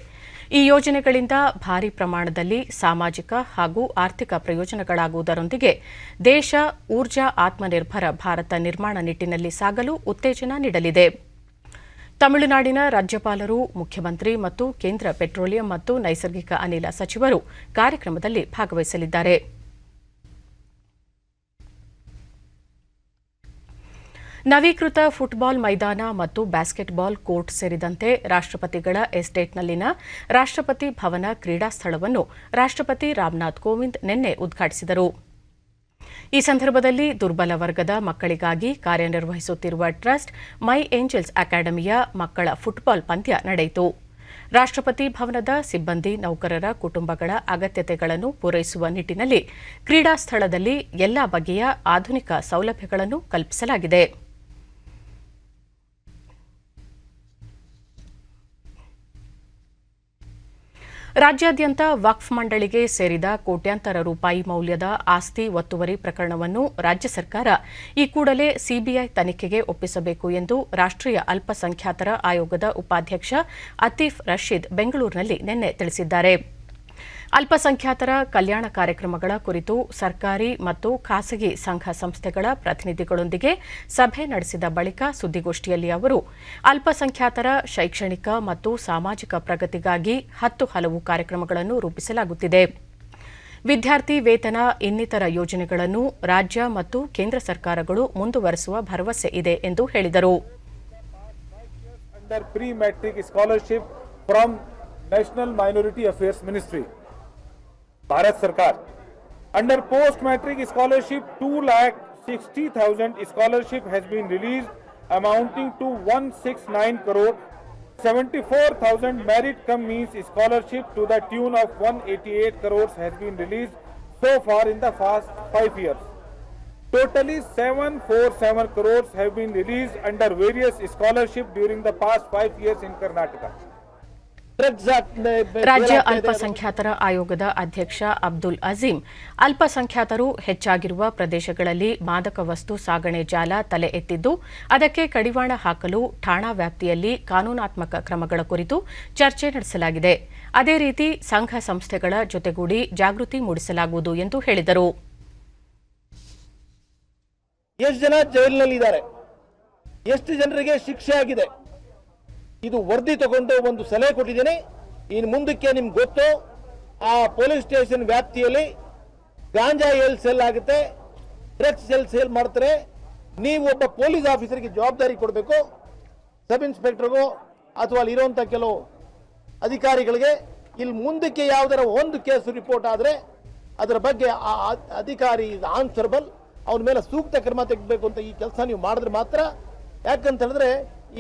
ಈ ಯೋಜನೆಗಳಿಂದ ಭಾರೀ ಪ್ರಮಾಣದಲ್ಲಿ ಸಾಮಾಜಿಕ ಹಾಗೂ ಆರ್ಥಿಕ ಪ್ರಯೋಜನಗಳಾಗುವುದರೊಂದಿಗೆ ದೇಶ ಊರ್ಜಾ ಆತ್ಮನಿರ್ಭರ ಭಾರತ ನಿರ್ಮಾಣ ನಿಟ್ಟಿನಲ್ಲಿ ಸಾಗಲು ಉತ್ತೇಜನ ನೀಡಲಿದೆ. ತಮಿಳುನಾಡಿನ ರಾಜ್ಯಪಾಲರು, ಮುಖ್ಯಮಂತ್ರಿ ಮತ್ತು ಕೇಂದ್ರ ಪೆಟ್ರೋಲಿಯಂ ಮತ್ತು ನೈಸರ್ಗಿಕ ಅನಿಲ ಸಚಿವರು ಕಾರ್ಯಕ್ರಮದಲ್ಲಿ ಭಾಗವಹಿಸಲಿದ್ದಾರೆ. ನವೀಕೃತ ಫುಟ್ಬಾಲ್ ಮೈದಾನ ಮತ್ತು ಬ್ಯಾಸ್ಕೆಟ್ಬಾಲ್ ಕೋರ್ಟ್ ಸೇರಿದಂತೆ ರಾಷ್ಟ್ರಪತಿಗಳ ಎಸ್ಟೇಟ್ನಲ್ಲಿನ ರಾಷ್ಟ್ರಪತಿ ಭವನ ಕ್ರೀಡಾ ಸ್ಥಳವನ್ನು ರಾಷ್ಟ್ರಪತಿ ರಾಮನಾಥ್ ಕೋವಿಂದ್ ನಿನ್ನೆ ಉದ್ಘಾಟಿಸಿದರು. ಈ ಸಂದರ್ಭದಲ್ಲಿ ದುರ್ಬಲ ವರ್ಗದ ಮಕ್ಕಳಿಗಾಗಿ ಕಾರ್ಯನಿರ್ವಹಿಸುತ್ತಿರುವ ಟ್ರಸ್ಟ್ ಮೈ ಏಂಜಲ್ಸ್ ಅಕಾಡೆಮಿಯ ಮಕ್ಕಳ ಫುಟ್ಬಾಲ್ ಪಂದ್ಯ ನಡೆಯಿತು. ರಾಷ್ಟ್ರಪತಿ ಭವನದ ಸಿಬ್ಬಂದಿ ನೌಕರರ ಕುಟುಂಬಗಳ ಅಗತ್ಯತೆಗಳನ್ನು ಪೂರೈಸುವ ನಿಟ್ಟಿನಲ್ಲಿ ಕ್ರೀಡಾ ಸ್ಥಳದಲ್ಲಿ ಎಲ್ಲಾ ಬಗೆಯ ಆಧುನಿಕ ಸೌಲಭ್ಯಗಳನ್ನು ಕಲ್ಪಿಸಲಾಗಿದೆ. ರಾಜ್ಯಾದ್ಯಂತ ವಕ್ಫ್ ಮಂಡಳಿಗೆ ಸೇರಿದ ಕೋಟ್ಯಾಂತರ ರೂಪಾಯಿ ಮೌಲ್ಯದ ಆಸ್ತಿ ಒತ್ತುವರಿ ಪ್ರಕರಣವನ್ನು ರಾಜ್ಯ ಸರ್ಕಾರ ಈ ಕೂಡಲೇ ಸಿಬಿಐ ತನಿಖೆಗೆ ಒಪ್ಪಿಸಬೇಕು ಎಂದು ರಾಷ್ಟ್ರೀಯ ಅಲ್ಪಸಂಖ್ಯಾತರ ಆಯೋಗದ ಉಪಾಧ್ಯಕ್ಷ ಅತೀಫ್ ರಶೀದ್ ಬೆಂಗಳೂರಿನಲ್ಲಿ ನಿನ್ನೆ ತಿಳಿಸಿದ್ದಾರೆ. ಅಲ್ಪಸಂಖ್ಯಾತರ ಕಲ್ಯಾಣ ಕಾರ್ಯಕ್ರಮಗಳ ಕುರಿತು ಸರ್ಕಾರಿ ಮತ್ತು ಖಾಸಗಿ ಸಂಘ ಸಂಸ್ಥೆಗಳ ಪ್ರತಿನಿಧಿಗಳೊಂದಿಗೆ ಸಭೆ ನಡೆಸಿದ ಬಳಿಕ ಸುದ್ದಿಗೋಷ್ಠಿಯಲ್ಲಿ ಅವರು ಅಲ್ಪಸಂಖ್ಯಾತರ ಶೈಕ್ಷಣಿಕ ಮತ್ತು ಸಾಮಾಜಿಕ ಪ್ರಗತಿಗಾಗಿ 10 ಹಲವು ಕಾರ್ಯಕ್ರಮಗಳನ್ನು ರೂಪಿಸಲಾಗುತ್ತಿದೆ. ವಿದ್ಯಾರ್ಥಿ ವೇತನ ಇನ್ನಿತರ ಯೋಜನೆಗಳನ್ನು ರಾಜ್ಯ ಮತ್ತು ಕೇಂದ್ರ ಸರ್ಕಾರಗಳು ಮುಂದುವರೆಸುವ ಭರವಸೆ ಇದೆ ಎಂದು ಹೇಳಿದರು. भारत सरकार under post matric scholarship 2,60,000 scholarship has been released amounting to 169 crore. 74,000 merit cum means scholarship to the tune of 188 crores has been released so far in the past 5 years. Totally 747 crores have been released under various scholarship during the past 5 years in Karnataka. Drugs ರಾಜ್ಯ ಅಲ್ಪಸಂಖ್ಯಾತರ ಆಯೋಗದ ಅಧ್ಯಕ್ಷ ಅಬ್ದುಲ್ ಅಜೀಂ ಅಲ್ಪಸಂಖ್ಯಾತರು ಹೆಚ್ಚಾಗಿರುವ ಪ್ರದೇಶಗಳಲ್ಲಿ ಮಾದಕ ವಸ್ತು ಸಾಗಣೆ ಜಾಲ ತಲೆ ಎತ್ತಿದ್ದು ಅದಕ್ಕೆ ಕಡಿವಾಣ ಹಾಕಲು ಠಾಣಾ ವ್ಯಾಪ್ತಿಯಲ್ಲಿ ಕಾನೂನಾತ್ಮಕ ಕ್ರಮಗಳ ಕುರಿತು ಚರ್ಚೆ ನಡೆಸಲಾಗಿದೆ. ಅದೇ ರೀತಿ ಸಂಘ ಸಂಸ್ಥೆಗಳ ಜೊತೆಗೂಡಿ ಜಾಗೃತಿ ಮೂಡಿಸಲಾಗುವುದು ಎಂದು ಹೇಳಿದರು. ಎಷ್ಟು ಜನ ಜೈಲಿನಲ್ಲಿದ್ದಾರೆ, ಎಷ್ಟು ಜನರಿಗೆ ಶಿಕ್ಷೆ ಆಗಿದೆ, ಇದು ವರದಿ ತಗೊಂಡು ಒಂದು ಸಲಹೆ ಕೊಟ್ಟಿದ್ದೇನೆ. ಇನ್ನು ಮುಂದಕ್ಕೆ ನಿಮ್ಗೆ ಗೊತ್ತು, ಆ ಪೊಲೀಸ್ ಸ್ಟೇಷನ್ ವ್ಯಾಪ್ತಿಯಲ್ಲಿ ಗಾಂಜಾ ಎಲ್ ಸೆಲ್ ಆಗುತ್ತೆ, ಡ್ರಗ್ಸ್ ಸೇಲ್ ಮಾಡ್ತಾರೆ. ನೀವು ಒಬ್ಬ ಪೊಲೀಸ್ ಆಫೀಸರ್ಗೆ ಜವಾಬ್ದಾರಿ ಕೊಡಬೇಕು, ಸಬ್ ಇನ್ಸ್ಪೆಕ್ಟರ್ಗೂ ಅಥವಾ ಅಲ್ಲಿ ಇರುವಂಥ ಕೆಲವು ಅಧಿಕಾರಿಗಳಿಗೆ. ಇಲ್ಲಿ ಮುಂದಕ್ಕೆ ಯಾವುದರ ಒಂದು ಕೇಸ್ ರಿಪೋರ್ಟ್ ಆದರೆ ಅದರ ಬಗ್ಗೆ ಆ ಅಧಿಕಾರಿ ಆನ್ಸರಬಲ್, ಅವನ ಮೇಲೆ ಸೂಕ್ತ ಕ್ರಮ ತೆಗೆದುಬೇಕು ಅಂತ ಈ ಕೆಲಸ ನೀವು ಮಾಡಿದ್ರೆ ಮಾತ್ರ. ಯಾಕಂತ ಹೇಳಿದ್ರೆ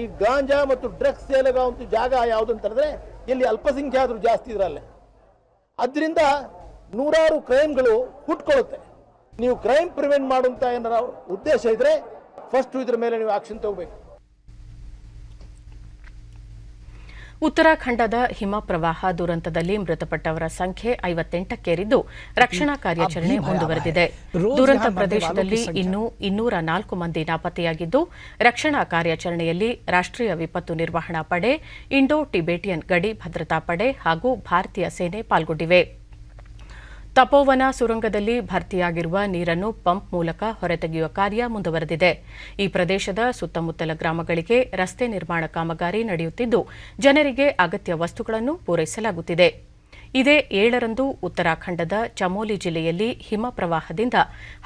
ಈ ಗಾಂಜಾ ಮತ್ತು ಡ್ರಗ್ಸ್ ಸೇಲಾಗುವಂಥ ಜಾಗ ಯಾವುದು ಅಂತ ಹೇಳಿದ್ರೆ ಇಲ್ಲಿ ಅಲ್ಪಸಂಖ್ಯಾತರು ಜಾಸ್ತಿ ಇದ್ರಲ್ಲೇ. ಅದರಿಂದ ನೂರಾರು ಕ್ರೈಮ್ಗಳು ಹುಟ್ಕೊಳ್ಳುತ್ತೆ. ನೀವು ಕ್ರೈಮ್ ಪ್ರಿವೆಂಟ್ ಮಾಡುವಂತ ಏನಾರ ಉದ್ದೇಶ ಇದ್ರೆ ಫಸ್ಟ್ ಇದ್ರ ಮೇಲೆ ನೀವು ಆಕ್ಷನ್ ತಗೋಬೇಕು. ಉತ್ತರಾಖಂಡದ ಹಿಮ ಪ್ರವಾಹ ದುರಂತದಲ್ಲಿ ಮೃತಪಟ್ಟವರ ಸಂಖ್ಯೆ 58ಕ್ಕೇರಿದ್ದು ರಕ್ಷಣಾ ಕಾರ್ಯಾಚರಣೆ ಮುಂದುವರೆದಿದೆ. ದುರಂತ ಪ್ರದೇಶದಲ್ಲಿ ಇನ್ನೂ 204 ಮಂದಿ ನಾಪತ್ತೆಯಾಗಿದ್ದು ರಕ್ಷಣಾ ಕಾರ್ಯಾಚರಣೆಯಲ್ಲಿ ರಾಷ್ಟ್ರೀಯ ವಿಪತ್ತು ನಿರ್ವಹಣಾ ಪಡೆ, ಇಂಡೋ ಟಿಬೇಟಿಯನ್ ಗಡಿ ಭದ್ರತಾ ಪಡೆ ಹಾಗೂ ಭಾರತೀಯ ಸೇನೆ ಪಾಲ್ಗೊಂಡಿವೆ. ತಪೋವನ ಸುರಂಗದಲ್ಲಿ ಭರ್ತಿಯಾಗಿರುವ ನೀರನ್ನು ಪಂಪ್ ಮೂಲಕ ಹೊರತೆಗೆಯುವ ಕಾರ್ಯ ಮುಂದುವರೆದಿದೆ. ಈ ಪ್ರದೇಶದ ಸುತ್ತಮುತ್ತಲ ಗ್ರಾಮಗಳಿಗೆ ರಸ್ತೆ ನಿರ್ಮಾಣ ಕಾಮಗಾರಿ ನಡೆಯುತ್ತಿದ್ದು ಜನರಿಗೆ ಅಗತ್ಯ ವಸ್ತುಗಳನ್ನು ಪೂರೈಸಲಾಗುತ್ತಿದೆ. ಇದೇ 7ರಂದು ಉತ್ತರಾಖಂಡದ ಚಮೋಲಿ ಜಿಲ್ಲೆಯಲ್ಲಿ ಹಿಮ ಪ್ರವಾಹದಿಂದ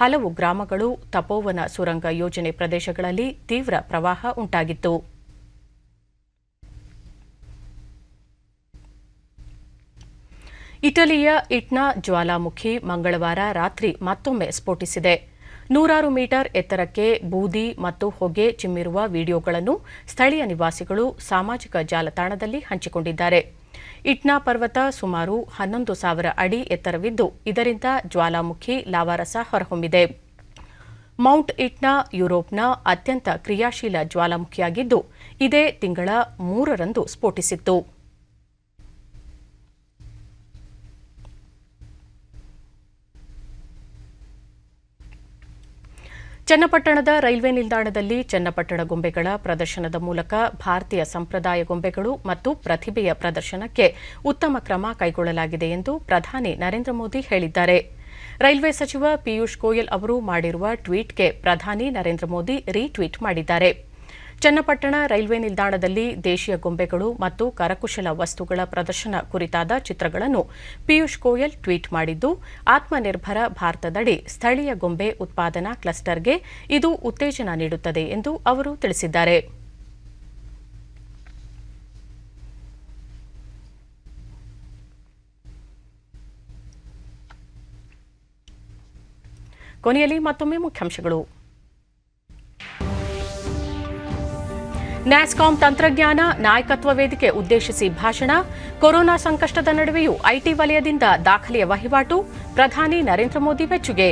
ಹಲವು ಗ್ರಾಮಗಳು ತಪೋವನ ಸುರಂಗ ಯೋಜನೆ ಪ್ರದೇಶಗಳಲ್ಲಿ ತೀವ್ರ ಪ್ರವಾಹ ಉಂಟಾಗಿತ್ತು. ಇಟಲಿಯ ಇಟ್ನಾ ಜ್ವಾಲಾಮುಖಿ ಮಂಗಳವಾರ ರಾತ್ರಿ ಮತ್ತೊಮ್ಮೆ ಸ್ಫೋಟಿಸಿದೆ. 100 ಮೀಟರ್ ಎತ್ತರಕ್ಕೆ ಬೂದಿ ಮತ್ತು ಹೊಗೆ ಚಿಮ್ಮಿರುವ ವಿಡಿಯೋಗಳನ್ನು ಸ್ಥಳೀಯ ನಿವಾಸಿಗಳು ಸಾಮಾಜಿಕ ಜಾಲತಾಣದಲ್ಲಿ ಹಂಚಿಕೊಂಡಿದ್ದಾರೆ. ಇಟ್ನಾ ಪರ್ವತ ಸುಮಾರು 11,000 ಅಡಿ ಎತ್ತರವಿದ್ದು ಇದರಿಂದ ಜ್ವಾಲಾಮುಖಿ ಲಾವಾರಸ ಹೊರಹೊಮ್ಮಿದೆ. ಮೌಂಟ್ ಇಟ್ನಾ ಯುರೋಪ್ನ ಅತ್ಯಂತ ಕ್ರಿಯಾಶೀಲ ಜ್ವಾಲಾಮುಖಿಯಾಗಿದ್ದು ಇದೇ ತಿಂಗಳ 3ರಂದು ಸ್ಫೋಟಿಸಿತ್ತು. ಚನ್ನಪಟ್ಟಣದ ರೈಲ್ವೆ ನಿಲ್ದಾಣದಲ್ಲಿ ಚನ್ನಪಟ್ಟಣ ಗೊಂಬೆಗಳ ಪ್ರದರ್ಶನದ ಮೂಲಕ ಭಾರತೀಯ ಸಂಪ್ರದಾಯ ಗೊಂಬೆಗಳು ಮತ್ತು ಪ್ರತಿಭೆಯ ಪ್ರದರ್ಶನಕ್ಕೆ ಉತ್ತಮ ಕ್ರಮ ಕೈಗೊಳ್ಳಲಾಗಿದೆ ಎಂದು ಪ್ರಧಾನಿ ನರೇಂದ್ರ ಮೋದಿ ಹೇಳಿದ್ದಾರೆ. ರೈಲ್ವೆ ಸಚಿವ ಪಿಯೂಷ್ ಗೋಯಲ್ ಅವರು ಮಾಡಿರುವ ಟ್ವೀಟ್ಗೆ ಪ್ರಧಾನಿ ನರೇಂದ್ರ ಮೋದಿ ರೀಟ್ವೀಟ್ ಮಾಡಿದ್ದಾರೆ. ಚನ್ನಪಟ್ಟಣ ರೈಲ್ವೆ ನಿಲ್ದಾಣದಲ್ಲಿ ದೇಶೀಯ ಗೊಂಬೆಗಳು ಮತ್ತು ಕರಕುಶಲ ವಸ್ತುಗಳ ಪ್ರದರ್ಶನ ಕುರಿತಾದ ಚಿತ್ರಗಳನ್ನು ಪಿಯೂಷ್ ಗೋಯಲ್ ಟ್ವೀಟ್ ಮಾಡಿದ್ದು, ಆತ್ಮನಿರ್ಭರ ಭಾರತದಡಿ ಸ್ಥಳೀಯ ಗೊಂಬೆ ಉತ್ಪಾದನಾ ಕ್ಲಸ್ಟರ್ಗೆ ಇದು ಉತ್ತೇಜನ ನೀಡುತ್ತದೆ ಎಂದು ಅವರು ತಿಳಿಸಿದ್ದಾರೆ. ಕೊನೆಯಲ್ಲಿ ಮತ್ತೊಮ್ಮೆ ಮುಖ್ಯಾಂಶಗಳು. ನ್ಯಾಸ್ಕಾಂ ತಂತ್ರಜ್ಞಾನ ನಾಯಕತ್ವ ವೇದಿಕೆ ಉದ್ದೇಶಿಸಿ ಭಾಷಣ. ಕೊರೋನಾ ಸಂಕಷ್ಟದ ನಡುವೆಯೂ ಐಟಿ ವಲಯದಿಂದ ದಾಖಲೆಯ ವಹಿವಾಟು, ಪ್ರಧಾನಿ ನರೇಂದ್ರ ಮೋದಿ ಮೆಚ್ಚುಗೆ.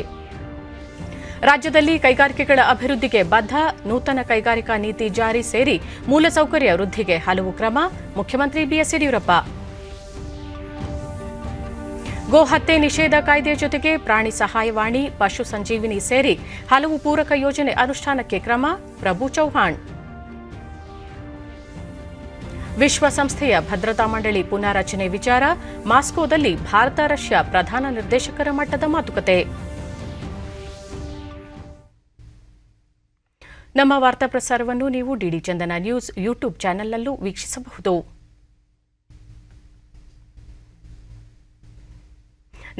ರಾಜ್ಯದಲ್ಲಿ ಕೈಗಾರಿಕೆಗಳ ಅಭಿವೃದ್ಧಿಗೆ ಬದ್ಧ, ನೂತನ ಕೈಗಾರಿಕಾ ನೀತಿ ಜಾರಿ ಸೇರಿ ಮೂಲಸೌಕರ್ಯ ವೃದ್ಧಿಗೆ ಹಲವು ಕ್ರಮ, ಮುಖ್ಯಮಂತ್ರಿ ಬಿಎಸ್ ಯಡಿಯೂರಪ್ಪ. ಗೋಹತ್ಯೆ ನಿಷೇಧ ಕಾಯ್ದೆಯ ಜೊತೆಗೆ ಪ್ರಾಣಿ ಸಹಾಯವಾಣಿ, ಪಶು ಸಂಜೀವಿನಿ ಸೇರಿ ಹಲವು ಪೂರಕ ಯೋಜನೆ ಅನುಷ್ಠಾನಕ್ಕೆ ಕ್ರಮ, ಪ್ರಭು ಚೌಹಾಣ್. ವಿಶ್ವಸಂಸ್ಥೆಯ ಭದ್ರತಾ ಮಂಡಳಿ ಪುನಾರಚನೆ ವಿಚಾರ, ಮಾಸ್ಕೋದಲ್ಲಿ ಭಾರತ ರಷ್ಯಾ ಪ್ರಧಾನ ನಿರ್ದೇಶಕರ ಮಟ್ಟದ ಮಾತುಕತೆ. ನಮ್ಮ ವಾರ್ತಾ ಪ್ರಸಾರವನ್ನು ನೀವು ಡಿಡಿ ಚಂದನ ನ್ಯೂಸ್ ಯೂಟ್ಯೂಬ್ ಚಾನೆಲ್ನಲ್ಲೂ ವೀಕ್ಷಿಸಬಹುದು.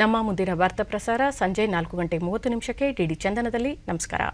ನಮ್ಮ ಮುಂದಿನ ವಾರ್ತಾ ಪ್ರಸಾರ ಸಂಜೆ 4:30 ಡಿಡಿ ಚಂದನದಲ್ಲಿ. ನಮಸ್ಕಾರ.